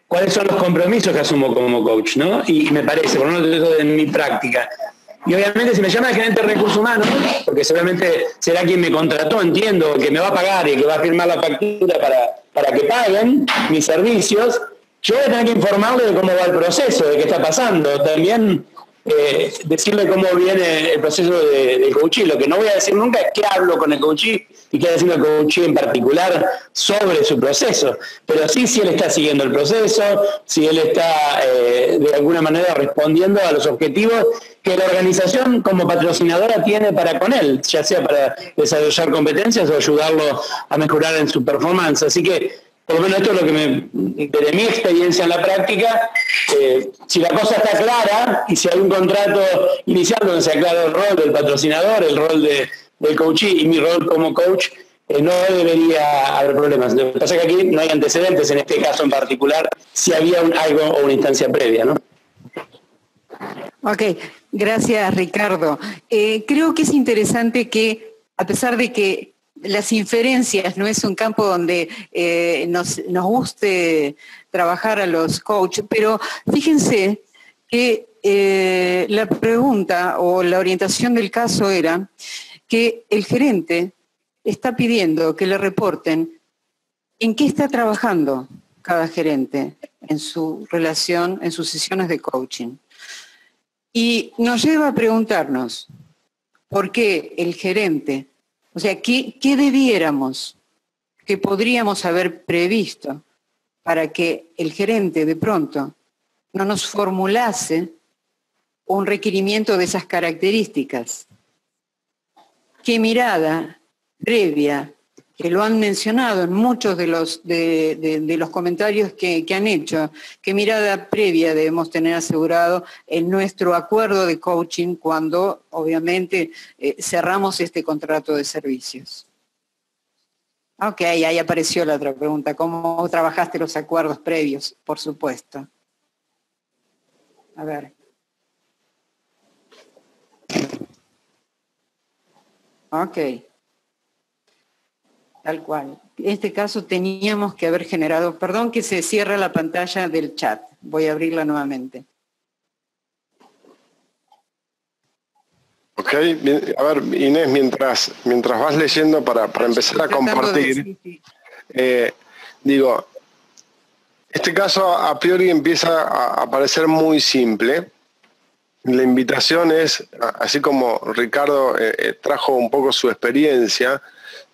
cuáles son los compromisos que asumo como coach, ¿no? Y me parece, por lo menos en mi práctica. Y obviamente si me llama el gerente de recursos humanos, porque seguramente será quien me contrató, entiendo, que me va a pagar y que va a firmar la factura para que paguen mis servicios, yo voy a tener que informarle de cómo va el proceso, de qué está pasando. También decirle cómo viene el proceso del coachee. Lo que no voy a decir nunca es qué hablo con el coachee y qué decirle al coachee en particular sobre su proceso. Pero sí, si él está siguiendo el proceso, si él está de alguna manera respondiendo a los objetivos que la organización como patrocinadora tiene para con él, ya sea para desarrollar competencias o ayudarlo a mejorar en su performance. Así que por lo menos esto es lo que de mi experiencia en la práctica, si la cosa está clara y si hay un contrato inicial donde se aclara el rol del patrocinador, el rol del coachee y mi rol como coach, no debería haber problemas. Lo que pasa es que aquí no hay antecedentes en este caso en particular, si había algo o una instancia previa, ¿no? Ok, gracias Ricardo. Creo que es interesante que, a pesar de que las inferencias no es un campo donde nos guste trabajar a los coaches, pero fíjense que la pregunta o la orientación del caso era que el gerente está pidiendo que le reporten en qué está trabajando cada gerente en su relación, en sus sesiones de coaching. Y nos lleva a preguntarnos por qué el gerente, o sea, ¿qué debiéramos, qué podríamos haber previsto para que el gerente de pronto no nos formulase un requerimiento de esas características? ¿Qué mirada previa, que lo han mencionado en muchos de los comentarios que han hecho, qué mirada previa debemos tener asegurado en nuestro acuerdo de coaching cuando obviamente cerramos este contrato de servicios? Ok, ahí apareció la otra pregunta, ¿cómo trabajaste los acuerdos previos? Por supuesto. A ver. Ok. Tal cual. En este caso teníamos que haber generado, perdón que se cierra la pantalla del chat, voy a abrirla nuevamente. Ok, a ver Inés, mientras vas leyendo para empezar a compartir, digo, este caso a priori empieza a parecer muy simple. La invitación es, así como Ricardo trajo un poco su experiencia,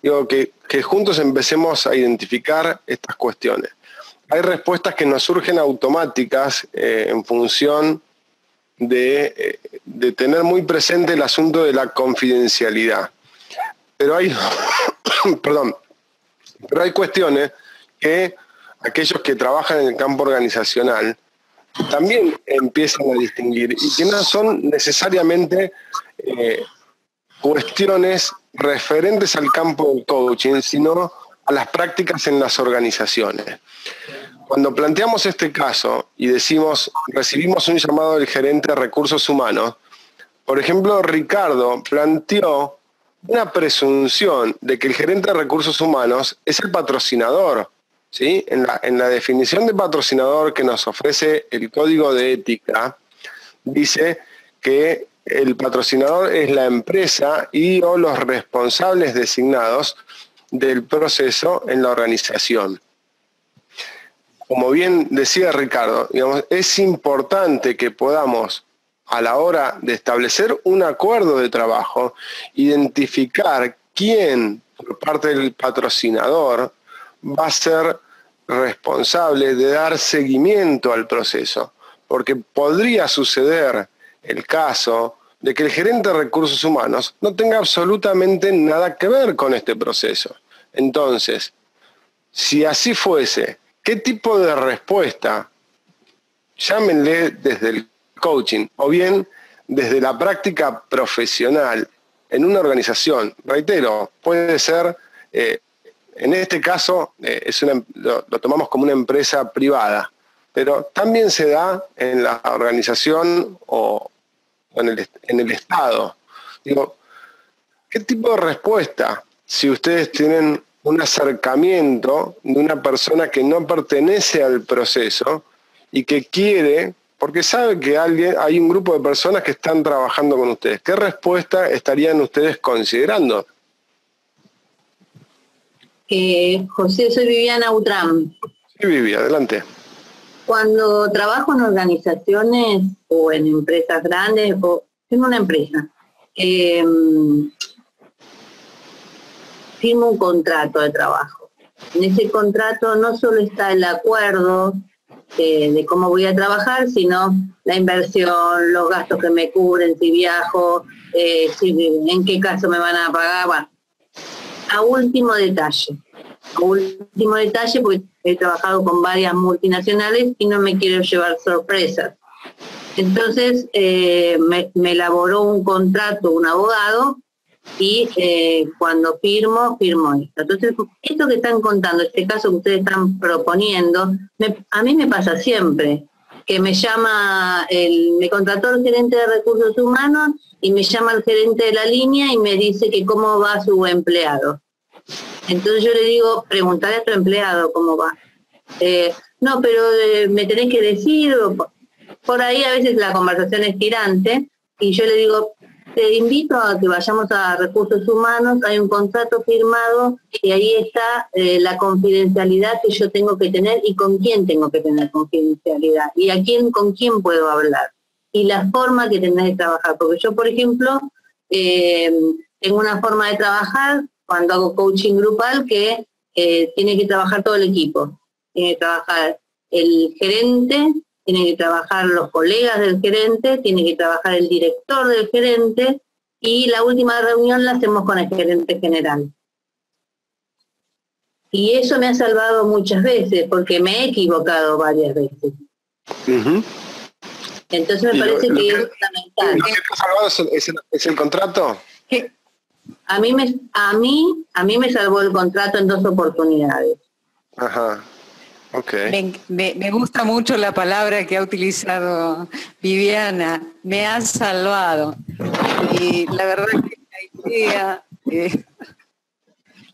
digo que juntos empecemos a identificar estas cuestiones. Hay respuestas que nos surgen automáticas en función de tener muy presente el asunto de la confidencialidad. Pero hay, pero hay cuestiones que aquellos que trabajan en el campo organizacional también empiezan a distinguir y que no son necesariamente cuestiones referentes al campo del coaching, sino a las prácticas en las organizaciones. Cuando planteamos este caso y decimos, recibimos un llamado del gerente de recursos humanos, por ejemplo, Ricardo planteó una presunción de que el gerente de recursos humanos es el patrocinador, ¿sí? En la definición de patrocinador que nos ofrece el Código de Ética, dice que el patrocinador es la empresa y o los responsables designados del proceso en la organización. Como bien decía Ricardo, digamos, es importante que podamos, a la hora de establecer un acuerdo de trabajo, identificar quién, por parte del patrocinador, va a ser responsable de dar seguimiento al proceso, porque podría suceder el caso de que el gerente de recursos humanos no tenga absolutamente nada que ver con este proceso. Entonces, si así fuese, ¿qué tipo de respuesta, llámenle desde el coaching o bien desde la práctica profesional en una organización? Reitero, puede ser, en este caso, lo tomamos como una empresa privada, pero también se da en la organización o en el Estado. Digo, ¿qué tipo de respuesta si ustedes tienen un acercamiento de una persona que no pertenece al proceso y que quiere, porque sabe que hay un grupo de personas que están trabajando con ustedes. ¿Qué respuesta estarían ustedes considerando? José, soy Viviana Utrán. Sí, Vivi, adelante. Cuando trabajo en organizaciones o en empresas grandes, o en una empresa, firmo un contrato de trabajo. En ese contrato no solo está el acuerdo de cómo voy a trabajar, sino la inversión, los gastos que me cubren, si viajo, en qué caso me van a pagar. Bueno, a último detalle, porque he trabajado con varias multinacionales y no me quiero llevar sorpresas. Entonces me elaboró un contrato un abogado y cuando firmo esto. Entonces, esto que están contando, este caso que ustedes están proponiendo, a mí me pasa siempre, que me contrató el gerente de recursos humanos y me llama el gerente de la línea y me dice que cómo va su empleado. Entonces yo le digo, preguntarle a tu empleado cómo va. No, pero me tenés que decir, por ahí a veces la conversación es tirante, y yo le digo, te invito a que vayamos a Recursos Humanos, hay un contrato firmado y ahí está la confidencialidad que yo tengo que tener y con quién tengo que tener confidencialidad y con quién puedo hablar y la forma que tenés de trabajar. Porque yo, por ejemplo, tengo una forma de trabajar cuando hago coaching grupal que tiene que trabajar todo el equipo. Tiene que trabajar el gerente, tienen que trabajar los colegas del gerente, tiene que trabajar el director del gerente y la última reunión la hacemos con el gerente general. Y eso me ha salvado muchas veces porque me he equivocado varias veces. Uh-huh. Entonces me parece que es fundamental. ¿Lo que te ha salvado es el contrato? ¿Qué? A mí me salvó el contrato en 2 oportunidades. Ajá. Okay. Me gusta mucho la palabra que ha utilizado Viviana, me ha salvado. Y la verdad que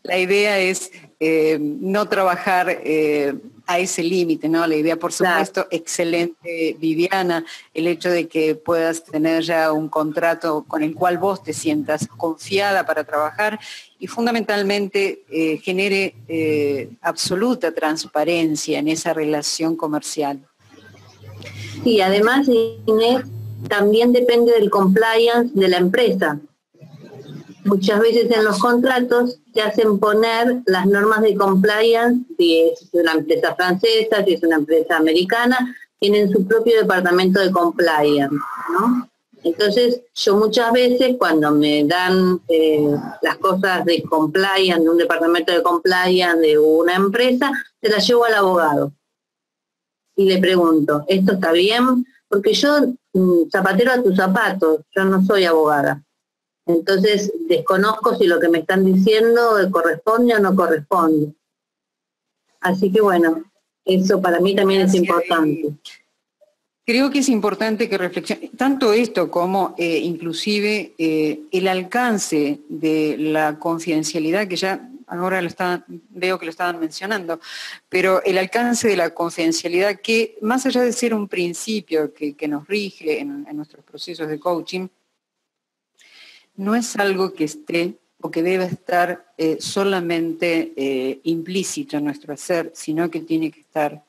la idea es no trabajar a ese límite, ¿no? La idea, por supuesto, claro. Excelente, Viviana, el hecho de que puedas tener ya un contrato con el cual vos te sientas confiada para trabajar y fundamentalmente genere absoluta transparencia en esa relación comercial. Sí, además, Inés, también depende del compliance de la empresa. Muchas veces en los contratos te hacen poner las normas de compliance, si es una empresa francesa, si es una empresa americana, tienen su propio departamento de compliance, ¿no? Entonces, yo muchas veces cuando me dan las cosas de compliance, de un departamento de compliance de una empresa, se las llevo al abogado. Y le pregunto, ¿esto está bien? Porque yo, zapatero a tus zapatos, yo no soy abogada. Entonces, desconozco si lo que me están diciendo corresponde o no corresponde. Así que bueno, eso para mí también es importante. Creo que es importante que reflexione, tanto esto como inclusive el alcance de la confidencialidad, que ya ahora veo que lo estaban mencionando, pero el alcance de la confidencialidad que, más allá de ser un principio que nos rige en nuestros procesos de coaching, no es algo que esté o que deba estar solamente implícito en nuestro hacer, sino que tiene que estar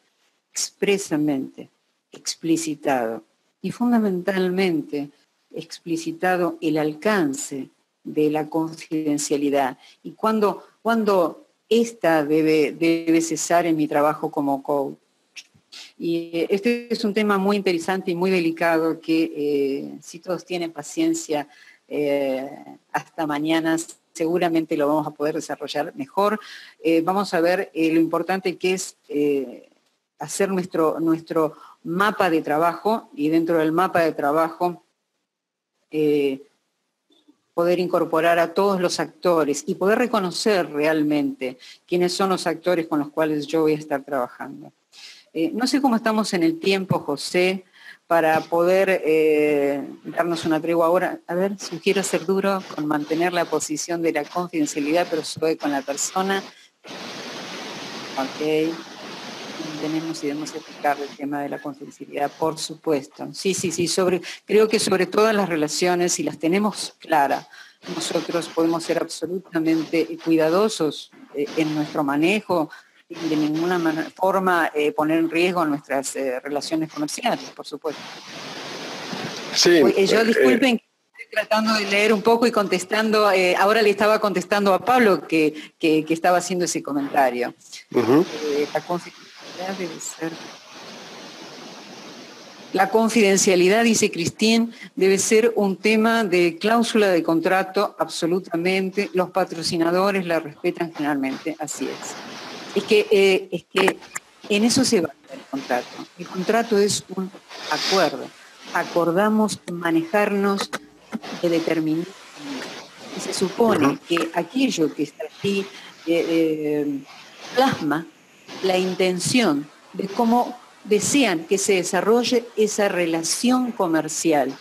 expresamente explicitado y fundamentalmente explicitado el alcance de la confidencialidad y cuando esta debe cesar en mi trabajo como coach. Y este es un tema muy interesante y muy delicado que si todos tienen paciencia hasta mañana seguramente lo vamos a poder desarrollar mejor. Vamos a ver lo importante que es hacer nuestro mapa de trabajo y dentro del mapa de trabajo poder incorporar a todos los actores y poder reconocer realmente quiénes son los actores con los cuales yo voy a estar trabajando. No sé cómo estamos en el tiempo, José, para poder darnos una tregua ahora. A ver, sugiero ser duro con mantener la posición de la confidencialidad, pero suave con la persona. Ok. Tenemos y debemos explicar el tema de la confidencialidad, por supuesto. Sí, creo que sobre todas las relaciones, si las tenemos claras, nosotros podemos ser absolutamente cuidadosos en nuestro manejo y de ninguna forma poner en riesgo nuestras relaciones comerciales, por supuesto. Sí. Yo disculpen que estoy tratando de leer un poco y contestando, ahora le estaba contestando a Pablo que estaba haciendo ese comentario. La confidencialidad debe ser... La confidencialidad, dice Cristín, debe ser un tema de cláusula de contrato, absolutamente. Los patrocinadores la respetan generalmente, así es. Es que en eso se basa el contrato. El contrato es un acuerdo. Acordamos manejarnos de determinado modo. Y se supone que aquello que está aquí plasma la intención de cómo desean que se desarrolle esa relación comercial,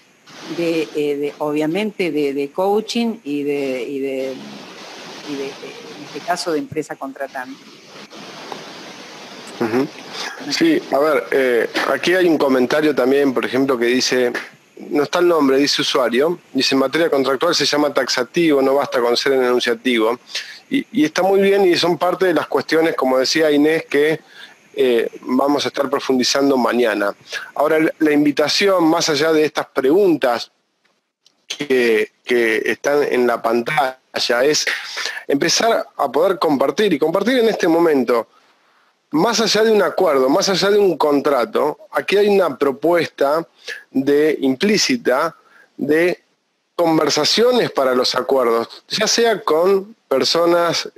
obviamente de coaching y de en este caso de empresa contratante. Sí, a ver, aquí hay un comentario también, por ejemplo, que dice, no está el nombre, dice usuario, dice en materia contractual se llama taxativo, no basta con ser en enunciativo, y está muy bien y son parte de las cuestiones, como decía Inés, que vamos a estar profundizando mañana. Ahora, la invitación, más allá de estas preguntas que están en la pantalla, es empezar a poder compartir, y compartir en este momento, más allá de un acuerdo, más allá de un contrato, aquí hay una propuesta implícita de conversaciones para los acuerdos, ya sea con personas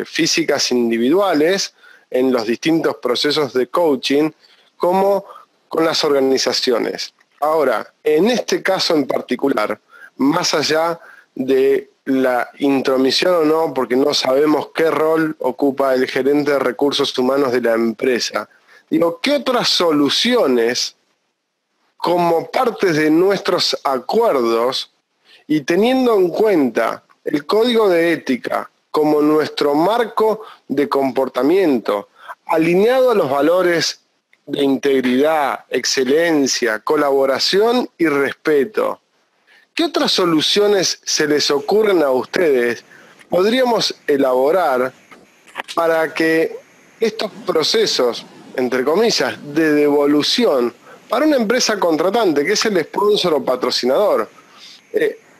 físicas individuales, en los distintos procesos de coaching, como con las organizaciones. Ahora, en este caso en particular, más allá de la intromisión o no, porque no sabemos qué rol ocupa el gerente de recursos humanos de la empresa, digo, ¿qué otras soluciones, como parte de nuestros acuerdos, y teniendo en cuenta el código de ética como nuestro marco de comportamiento, alineado a los valores de integridad, excelencia, colaboración y respeto? ¿Qué otras soluciones se les ocurren a ustedes? Podríamos elaborar para que estos procesos, entre comillas, de devolución para una empresa contratante, que es el sponsor o patrocinador,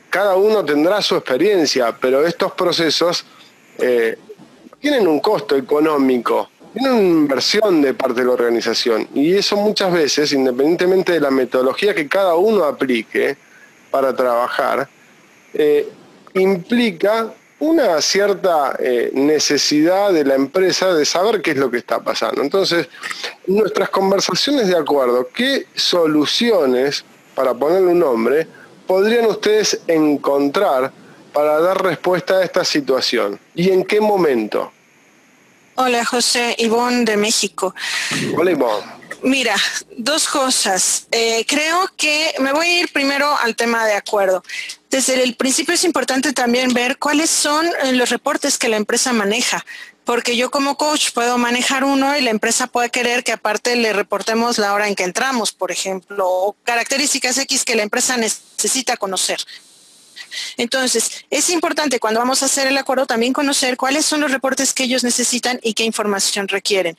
cada uno tendrá su experiencia, pero estos procesos tienen un costo económico, tienen una inversión de parte de la organización, y eso muchas veces, independientemente de la metodología que cada uno aplique para trabajar, implica una cierta necesidad de la empresa de saber qué es lo que está pasando. Entonces, nuestras conversaciones de acuerdo, ¿qué soluciones, para ponerle un nombre, podrían ustedes encontrar para dar respuesta a esta situación? ¿Y en qué momento? Hola, José, Ivonne de México. Hola, Ivonne. Mira, dos cosas. Creo que me voy a ir primero al tema de acuerdo. Desde el principio es importante también ver cuáles son los reportes que la empresa maneja, porque yo como coach puedo manejar uno y la empresa puede querer que aparte le reportemos la hora en que entramos, por ejemplo, o características X que la empresa necesita conocer. Entonces, es importante cuando vamos a hacer el acuerdo también conocer cuáles son los reportes que ellos necesitan y qué información requieren,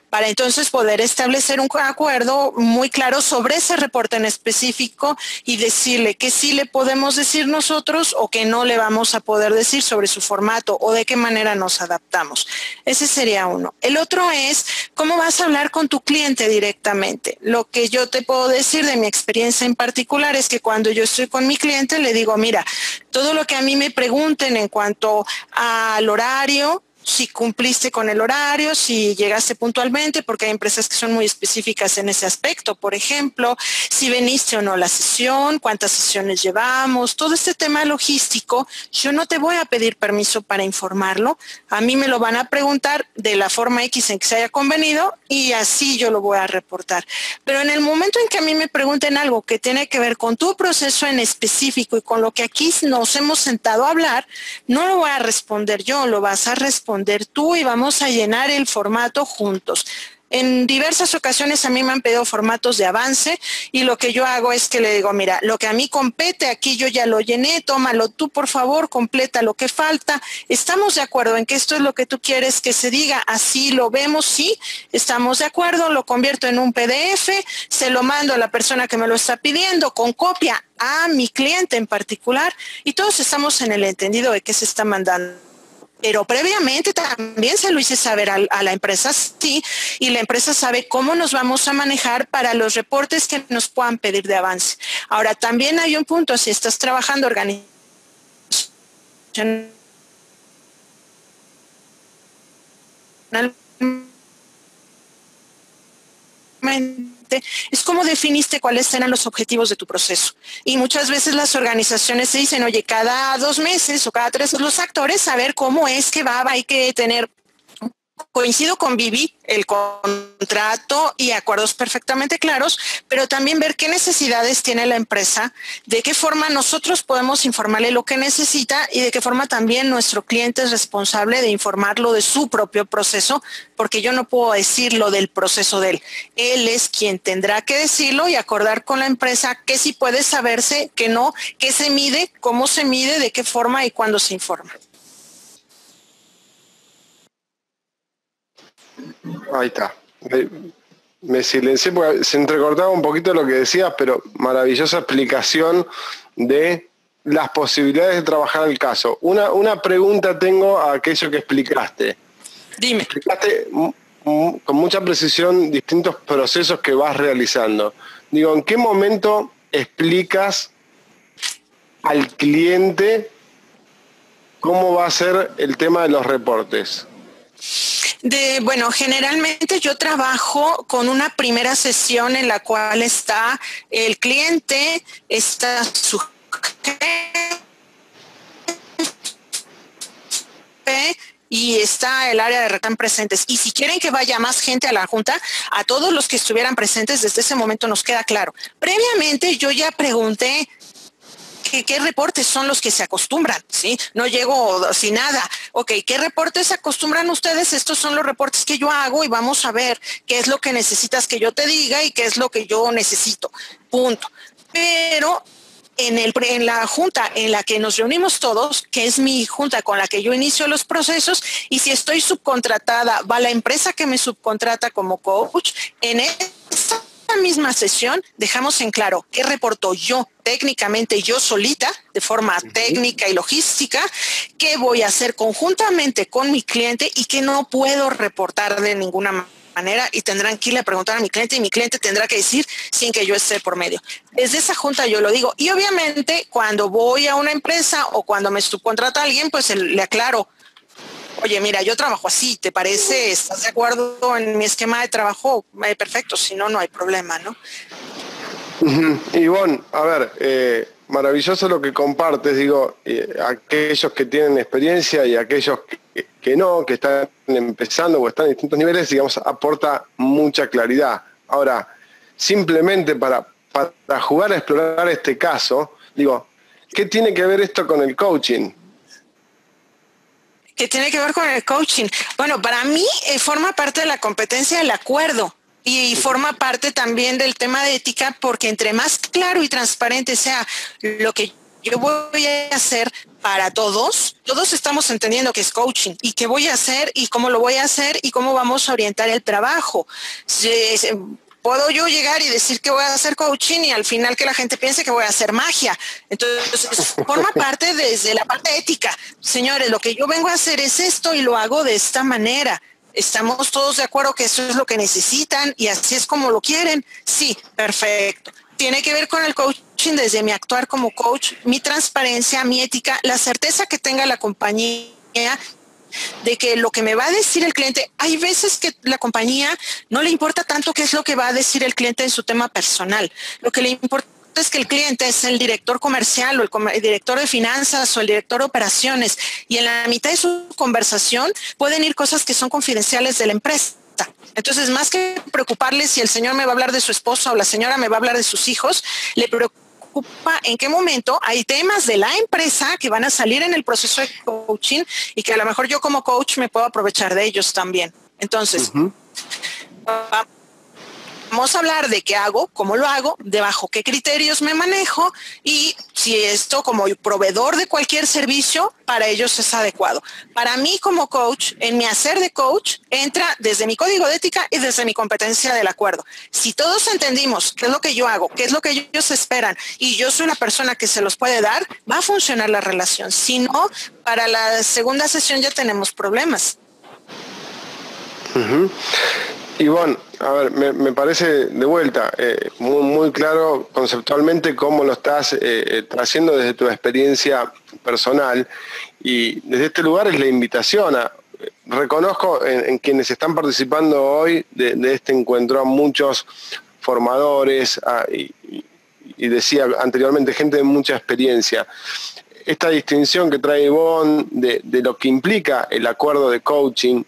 para entonces poder establecer un acuerdo muy claro sobre ese reporte en específico y decirle que sí le podemos decir nosotros o que no le vamos a poder decir sobre su formato o de qué manera nos adaptamos. Ese sería uno. El otro es cómo vas a hablar con tu cliente directamente. Lo que yo te puedo decir de mi experiencia en particular es que cuando yo estoy con mi cliente le digo, mira, todo lo que a mí me pregunten en cuanto al horario, si cumpliste con el horario, si llegaste puntualmente, porque hay empresas que son muy específicas en ese aspecto, por ejemplo, si veniste o no a la sesión, cuántas sesiones llevamos, todo este tema logístico, yo no te voy a pedir permiso para informarlo, a mí me lo van a preguntar de la forma X en que se haya convenido y así yo lo voy a reportar. Pero en el momento en que a mí me pregunten algo que tiene que ver con tu proceso en específico y con lo que aquí nos hemos sentado a hablar, no lo voy a responder yo, lo vas a responder tú y vamos a llenar el formato juntos. En diversas ocasiones a mí me han pedido formatos de avance y lo que yo hago es que le digo, mira, lo que a mí compete, aquí yo ya lo llené, tómalo tú por favor, completa lo que falta. ¿Estamos de acuerdo en que esto es lo que tú quieres que se diga? Así lo vemos, sí, estamos de acuerdo, lo convierto en un PDF, se lo mando a la persona que me lo está pidiendo con copia a mi cliente en particular y todos estamos en el entendido de qué se está mandando. Pero previamente también se lo hice saber a la empresa, sí, y la empresa sabe cómo nos vamos a manejar para los reportes que nos puedan pedir de avance. Ahora, también hay un punto, si estás trabajando organizacionalmente, es cómo definiste cuáles eran los objetivos de tu proceso. Y muchas veces las organizaciones se dicen, oye, cada 2 meses o cada 3, los actores, saber cómo es que hay que tener. Coincido con Vivi, el contrato y acuerdos perfectamente claros, pero también ver qué necesidades tiene la empresa, de qué forma nosotros podemos informarle lo que necesita y de qué forma también nuestro cliente es responsable de informarlo de su propio proceso, porque yo no puedo decir lo del proceso de él. Él es quien tendrá que decirlo y acordar con la empresa qué sí puede saberse, qué no, qué se mide, cómo se mide, de qué forma y cuándo se informa. Ahí está. Me silencié porque se entrecortaba un poquito lo que decías, pero maravillosa explicación de las posibilidades de trabajar el caso. Una pregunta tengo a aquello que explicaste. Dime. Explicaste con mucha precisión distintos procesos que vas realizando. Digo, ¿en qué momento explicas al cliente cómo va a ser el tema de los reportes? Bueno, generalmente yo trabajo con una primera sesión en la cual está el cliente, está su jefe y está el área de reclamos presentes. Y si quieren que vaya más gente a la junta, a todos los que estuvieran presentes desde ese momento nos queda claro. Previamente yo ya pregunté ¿qué reportes son los que se acostumbran? ¿Sí? No llego sin nada. Ok, ¿qué reportes se acostumbran ustedes? Estos son los reportes que yo hago y vamos a ver qué es lo que necesitas que yo te diga y qué es lo que yo necesito. Punto. Pero en la junta en la que nos reunimos todos, que es mi junta con la que yo inicio los procesos, y si estoy subcontratada, va la empresa que me subcontrata como coach, en esta misma sesión dejamos en claro qué reporto yo técnicamente, yo solita, de forma técnica y logística, qué voy a hacer conjuntamente con mi cliente y qué no puedo reportar de ninguna manera y tendrán que irle a preguntar a mi cliente y mi cliente tendrá que decir sin que yo esté por medio. Desde esa junta yo lo digo y obviamente cuando voy a una empresa o cuando me subcontrata a alguien, pues le aclaro, oye, mira, yo trabajo así, ¿te parece? ¿Estás de acuerdo en mi esquema de trabajo? Perfecto, si no, no hay problema, ¿no? Ivonne, a ver, maravilloso lo que compartes, digo, aquellos que tienen experiencia y aquellos que no, que están empezando o están en distintos niveles, digamos, aporta mucha claridad. Ahora, simplemente para jugar a explorar este caso, digo, ¿qué tiene que ver esto con el coaching? ¿Qué tiene que ver con el coaching? Bueno, para mí forma parte de la competencia del acuerdo y forma parte también del tema de ética, porque entre más claro y transparente sea lo que yo voy a hacer para todos estamos entendiendo que es coaching y qué voy a hacer y cómo lo voy a hacer y cómo vamos a orientar el trabajo. Puedo yo llegar y decir que voy a hacer coaching y al final que la gente piense que voy a hacer magia. Entonces, forma parte desde la parte ética. Señores, lo que yo vengo a hacer es esto y lo hago de esta manera. ¿Estamos todos de acuerdo que eso es lo que necesitan y así es como lo quieren? Sí, perfecto. Tiene que ver con el coaching desde mi actuar como coach, mi transparencia, mi ética, la certeza que tenga la compañía de que lo que me va a decir el cliente, hay veces que la compañía no le importa tanto qué es lo que va a decir el cliente en su tema personal. Lo que le importa es que el cliente es el director comercial o el director de finanzas o el director de operaciones, y en la mitad de su conversación pueden ir cosas que son confidenciales de la empresa. Entonces, más que preocuparle si el señor me va a hablar de su esposa o la señora me va a hablar de sus hijos, le preocupa en qué momento hay temas de la empresa que van a salir en el proceso de coaching y que a lo mejor yo como coach me puedo aprovechar de ellos también. Entonces, vamos a hablar de qué hago, cómo lo hago, de bajo qué criterios me manejo y si esto como proveedor de cualquier servicio para ellos es adecuado. Para mí como coach, en mi hacer de coach, entra desde mi código de ética y desde mi competencia del acuerdo. Si todos entendimos qué es lo que yo hago, qué es lo que ellos esperan y yo soy la persona que se los puede dar, va a funcionar la relación. Si no, para la segunda sesión ya tenemos problemas. Ivonne, a ver, me parece de vuelta muy claro conceptualmente cómo lo estás trayendo desde tu experiencia personal, y desde este lugar es la invitación reconozco en quienes están participando hoy de este encuentro a muchos formadores y decía anteriormente gente de mucha experiencia. Esta distinción que trae Ivonne de lo que implica el acuerdo de coaching,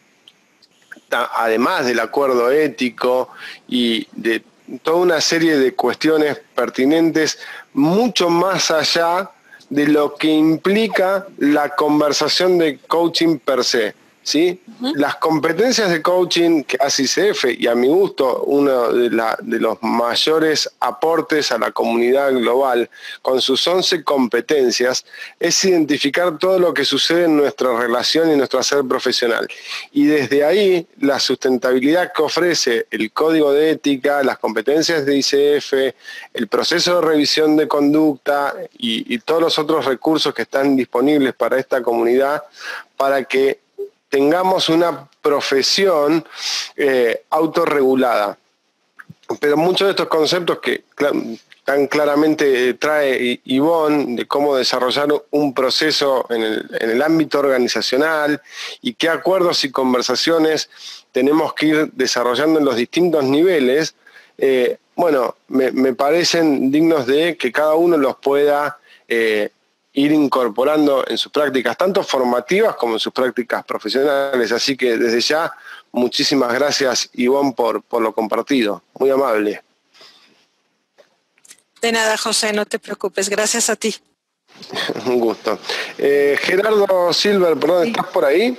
además del acuerdo ético y de toda una serie de cuestiones pertinentes, mucho más allá de lo que implica la conversación de coaching per se, ¿sí? Las competencias de coaching que hace ICF, y a mi gusto uno de los mayores aportes a la comunidad global, con sus 11 competencias, es identificar todo lo que sucede en nuestra relación y nuestro hacer profesional. Y desde ahí, la sustentabilidad que ofrece el código de ética, las competencias de ICF, el proceso de revisión de conducta y todos los otros recursos que están disponibles para esta comunidad, para que tengamos una profesión autorregulada. Pero muchos de estos conceptos que tan claramente trae Ivonne, de cómo desarrollar un proceso en el ámbito organizacional y qué acuerdos y conversaciones tenemos que ir desarrollando en los distintos niveles, bueno, me parecen dignos de que cada uno los pueda ir incorporando en sus prácticas, tanto formativas como en sus prácticas profesionales. Así que desde ya, muchísimas gracias, Ivonne, por lo compartido. Muy amable. De nada, José, no te preocupes. Gracias a ti. Un gusto. Gerardo Silver, perdón, ¿estás por ahí?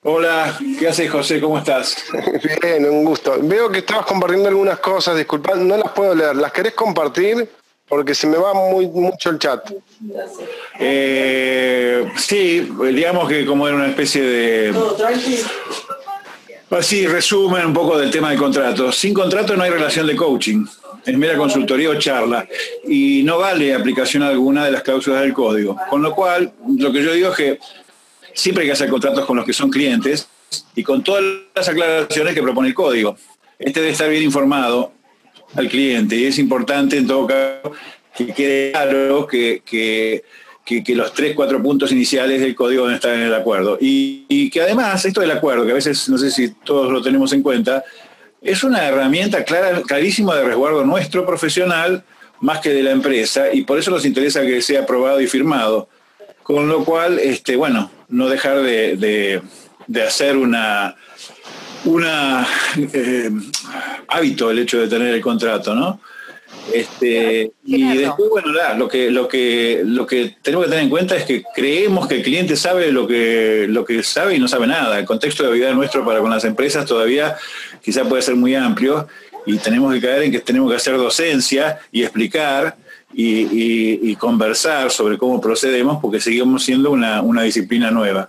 Hola, ¿qué haces, José? ¿Cómo estás? Bien, un gusto. Veo que estabas compartiendo algunas cosas, disculpad, no las puedo leer. ¿Las querés compartir? Porque se me va mucho el chat. Sí, digamos que como era una especie de... Así, resumen un poco del tema del contrato. Sin contrato no hay relación de coaching. Es mera consultoría o charla. Y no vale aplicación alguna de las cláusulas del código. Con lo cual, lo que yo digo es que siempre hay que hacer contratos con los que son clientes y con todas las aclaraciones que propone el código. Este debe estar bien informado al cliente y es importante en todo caso que quede claro que los 3-4 puntos iniciales del código deben estar en el acuerdo. Y que además esto del acuerdo, que a veces no sé si todos lo tenemos en cuenta, es una herramienta clarísima de resguardo nuestro profesional más que de la empresa, y por eso nos interesa que sea aprobado y firmado. Con lo cual, bueno, no dejar de hacer hábito el hecho de tener el contrato, ¿no? Y después, bueno, lo que tenemos que tener en cuenta es que creemos que el cliente sabe lo que sabe y no sabe nada. El contexto de vida nuestro para con las empresas todavía quizá puede ser muy amplio, y tenemos que caer en que tenemos que hacer docencia y explicar y conversar sobre cómo procedemos, porque seguimos siendo una disciplina nueva.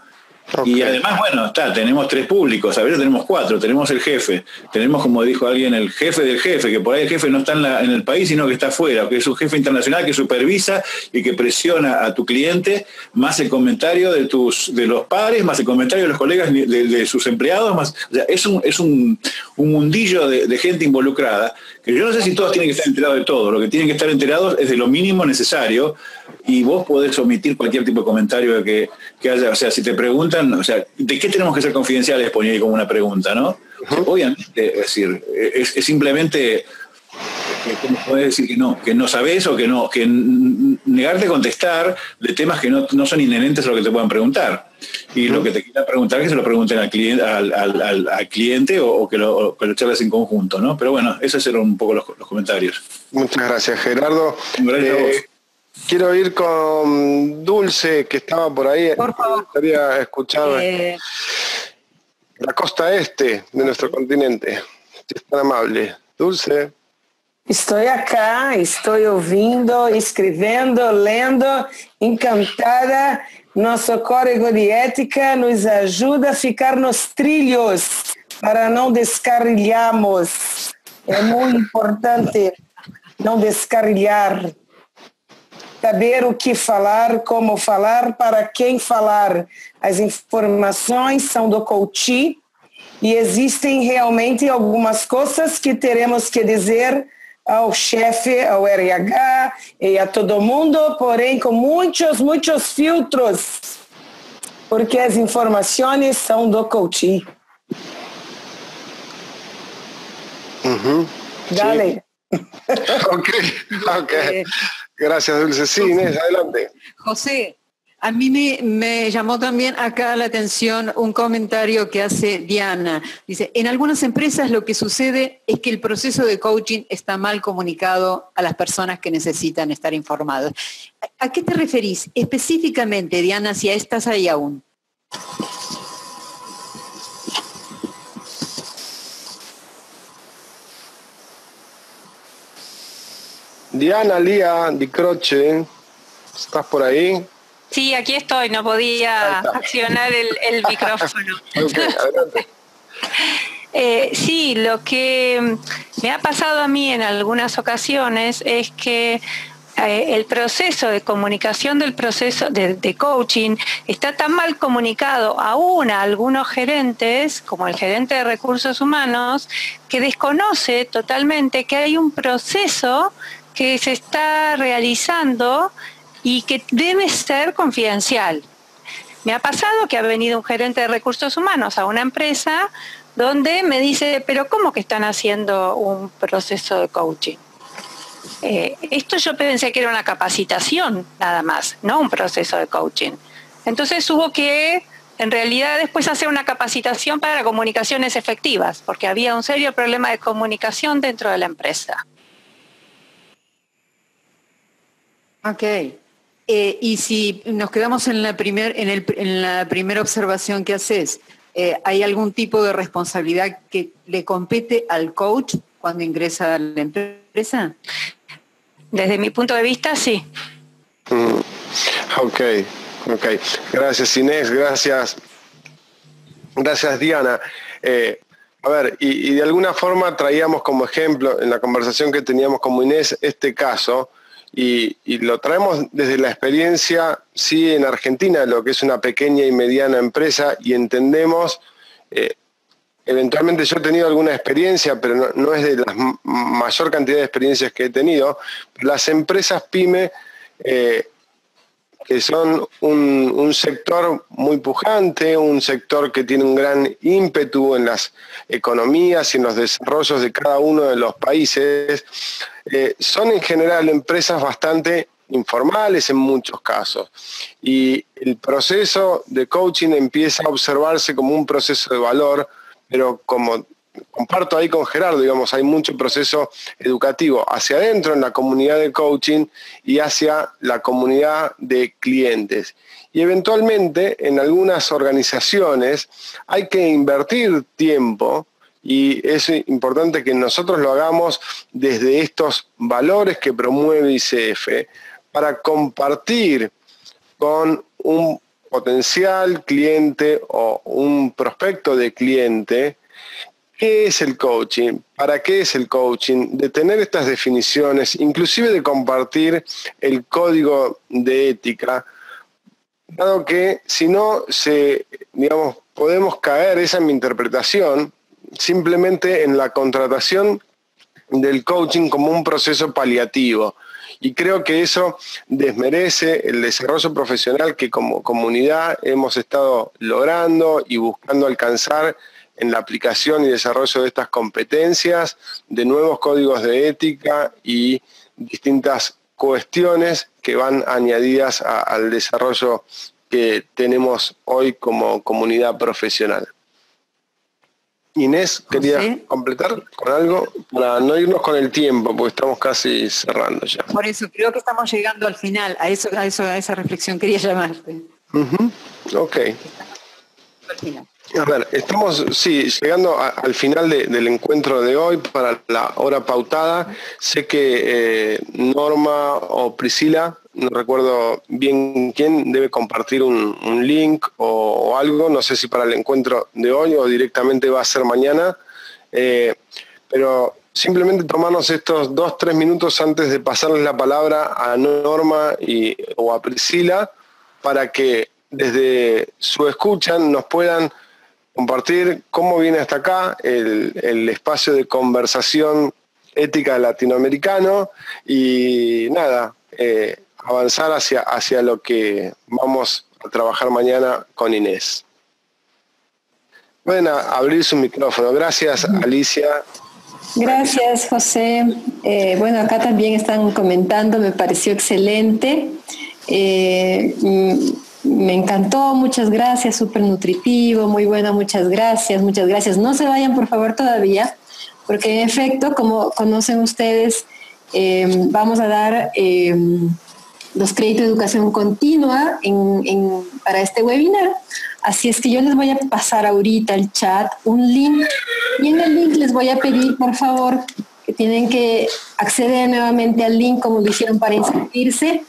Y además, bueno, tenemos 3 públicos, a veces tenemos 4, tenemos el jefe, tenemos, como dijo alguien, el jefe del jefe, que por ahí el jefe no está en el país, sino que está afuera, que es un jefe internacional que supervisa y que presiona a tu cliente, más el comentario de los pares, más el comentario de los colegas de sus empleados, más, o sea, es un mundillo de gente involucrada, que yo no sé si todos tienen que estar enterados de todo, lo que tienen que estar enterados es de lo mínimo necesario, y vos podés omitir cualquier tipo de comentario que haya, o sea, si te preguntan, o sea, ¿de qué tenemos que ser confidenciales? Ponía ahí como una pregunta, ¿no? O sea, obviamente, es decir, es simplemente, ¿cómo podés decir que no sabés o que negarte a contestar de temas que no son inherentes a lo que te puedan preguntar? Y lo que te quieran preguntar, que se lo pregunten al cliente o que lo charles en conjunto, ¿no? Pero bueno, esos eran un poco los comentarios. Muchas gracias, Gerardo. Gracias a vos. Quiero ir con Dulce, que estaba por ahí. Por favor. Me gustaría escuchar la costa este de nuestro continente. Si es tan amable. Dulce. Estou acá, estou ouvindo, escrevendo, lendo, encantada. Nosso código de ética nos ajuda a ficar nos trilhos para não descarrilharmos. É muito importante não descarrilhar. Saber o que falar, como falar, para quem falar. As informações são do coach e existem realmente algumas coisas que teremos que dizer ao chefe, ao RH e a todo mundo, porém com muitos filtros, porque as informações são do coach. Dale. Ok. Gracias, Dulce. Sí, Inés, adelante. José, a mí me llamó también acá la atención un comentario que hace Diana. Dice, en algunas empresas lo que sucede es que el proceso de coaching está mal comunicado a las personas que necesitan estar informadas. ¿A qué te referís específicamente, Diana, si estás ahí aún? Diana Lía Di Croce, ¿estás por ahí? Sí, aquí estoy, no podía accionar el micrófono. Okay, adelante. Sí, lo que me ha pasado a mí en algunas ocasiones es que el proceso de comunicación del proceso de coaching está tan mal comunicado aún a algunos gerentes, como el gerente de recursos humanos, que desconoce totalmente que hay un proceso que se está realizando y que debe ser confidencial. Me ha pasado que ha venido un gerente de recursos humanos a una empresa donde me dice, pero ¿cómo que están haciendo un proceso de coaching? Esto yo pensé que era una capacitación nada más, no un proceso de coaching. Entonces hubo que, en realidad, después hacer una capacitación para comunicaciones efectivas, porque había un serio problema de comunicación dentro de la empresa. Ok. Y si nos quedamos en la primera observación que haces, ¿hay algún tipo de responsabilidad que le compete al coach cuando ingresa a la empresa? Desde mi punto de vista, sí. Ok. Gracias, Inés, gracias Diana. A ver, y de alguna forma traíamos como ejemplo en la conversación que teníamos con Inés este caso, y lo traemos desde la experiencia, sí, en Argentina, lo que es una pequeña y mediana empresa, y entendemos, eventualmente yo he tenido alguna experiencia, pero no es de la mayor cantidad de experiencias que he tenido. Las empresas PYME, que son un sector muy pujante, un sector que tiene un gran ímpetu en las economías y en los desarrollos de cada uno de los países, son en general empresas bastante informales en muchos casos. Y el proceso de coaching empieza a observarse como un proceso de valor, pero como comparto ahí con Gerardo, digamos, hay mucho proceso educativo hacia adentro en la comunidad de coaching y hacia la comunidad de clientes. Y eventualmente en algunas organizaciones hay que invertir tiempo, y es importante que nosotros lo hagamos desde estos valores que promueve ICF para compartir con un potencial cliente o un prospecto de cliente, ¿qué es el coaching? ¿Para qué es el coaching? De tener estas definiciones, inclusive de compartir el código de ética, dado que si no, podemos caer, esa es mi interpretación, simplemente en la contratación del coaching como un proceso paliativo. Y creo que eso desmerece el desarrollo profesional que como comunidad hemos estado logrando y buscando alcanzar en la aplicación y desarrollo de estas competencias, de nuevos códigos de ética y distintas cuestiones que van añadidas al desarrollo que tenemos hoy como comunidad profesional. Inés, ¿querías completar con algo? Para no irnos con el tiempo, porque estamos casi cerrando ya. Por eso, creo que estamos llegando al final, a esa reflexión quería llamarte. Ok. Al final. A ver, estamos llegando al final del encuentro de hoy para la hora pautada. Sé que Norma o Priscila, no recuerdo bien quién, debe compartir un link o algo, no sé si para el encuentro de hoy o directamente va a ser mañana, pero simplemente tomarnos estos 2-3 minutos antes de pasarles la palabra a Norma o a Priscila para que desde su escucha nos puedan compartir cómo viene hasta acá el espacio de conversación ética latinoamericano y nada, avanzar hacia lo que vamos a trabajar mañana con Inés. Pueden abrir su micrófono. Gracias, Alicia. Gracias, José. Bueno, acá también están comentando, me pareció excelente. Me encantó, muchas gracias, súper nutritivo, muy bueno, muchas gracias. No se vayan, por favor, todavía, porque en efecto, como conocen ustedes, vamos a dar los créditos de educación continua para este webinar. Así es que yo les voy a pasar ahorita al chat un link y en el link les voy a pedir, por favor, que tienen que acceder nuevamente al link como lo hicieron para inscribirse.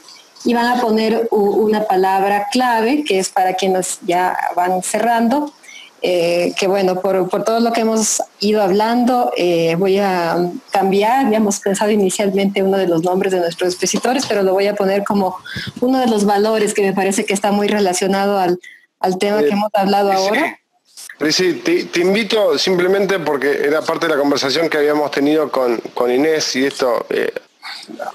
Y van a poner una palabra clave, que es para quienes ya van cerrando, que bueno, por todo lo que hemos ido hablando, voy a cambiar, habíamos pensado inicialmente uno de los nombres de nuestros expositores, pero lo voy a poner como uno de los valores que me parece que está muy relacionado al tema que hemos hablado ahora. Sí, te invito simplemente porque era parte de la conversación que habíamos tenido con Inés y esto...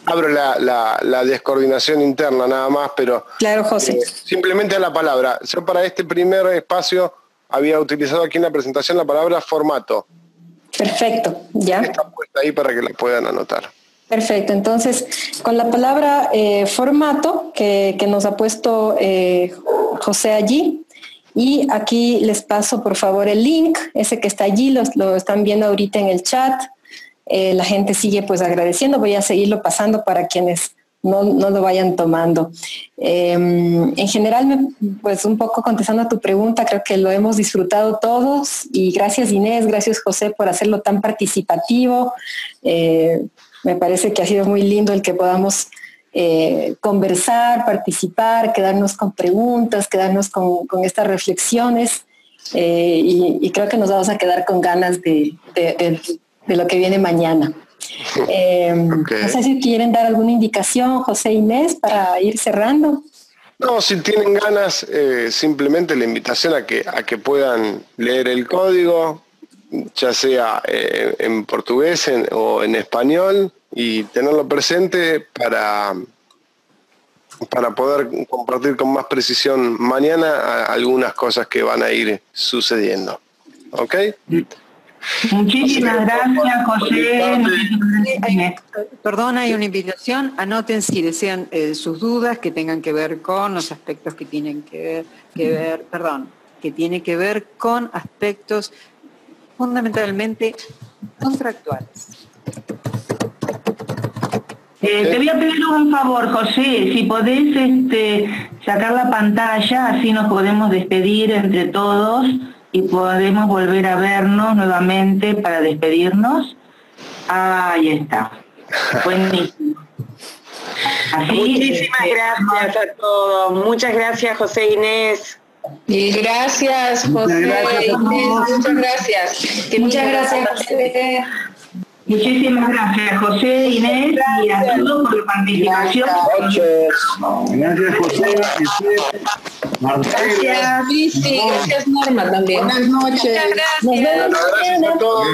abro la descoordinación interna nada más, pero claro, José. Simplemente a la palabra. Yo para este primer espacio había utilizado aquí en la presentación la palabra formato. Perfecto, ya. Está puesta ahí para que la puedan anotar. Perfecto, entonces con la palabra formato que nos ha puesto José allí, y aquí les paso por favor el link, ese que está allí, lo están viendo ahorita en el chat. La gente sigue pues agradeciendo, voy a seguirlo pasando para quienes no lo vayan tomando. En general, pues un poco contestando a tu pregunta, creo que lo hemos disfrutado todos y gracias Inés, gracias José por hacerlo tan participativo. Me parece que ha sido muy lindo el que podamos conversar, participar, quedarnos con preguntas, quedarnos con estas reflexiones y creo que nos vamos a quedar con ganas de lo que viene mañana. No sé si quieren dar alguna indicación, José e Inés, para ir cerrando. No, si tienen ganas, simplemente la invitación a que puedan leer el código, ya sea en portugués o en español, y tenerlo presente para poder compartir con más precisión mañana algunas cosas que van a ir sucediendo. ¿Ok? Muchísimas gracias, José. Perdón, hay una invitación. Anoten si desean sus dudas que tengan que ver con los aspectos que tienen que ver con aspectos fundamentalmente contractuales. Te voy a pedir un favor, José, si podés sacar la pantalla, así nos podemos despedir entre todos y podemos volver a vernos nuevamente para despedirnos. Ahí está. Buenísimo. Así, Muchísimas gracias a todos. Muchas gracias, José e Inés. Y gracias, José. Muchas gracias. Muchas gracias, José. Muchísimas gracias, José, Inés, y a todos por la participación. Gracias, José. Gracias, Lizzy. Gracias, Norma, también. Buenas noches. Nos vemos Gracias a todos.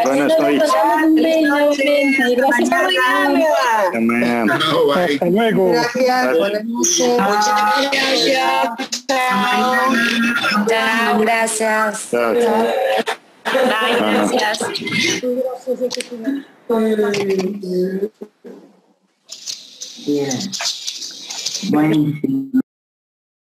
Buenas noches. Hasta luego. Gracias. Buenas noches. Muchas gracias. Chao. Chao, gracias. Bye, gracias. Buenísimo.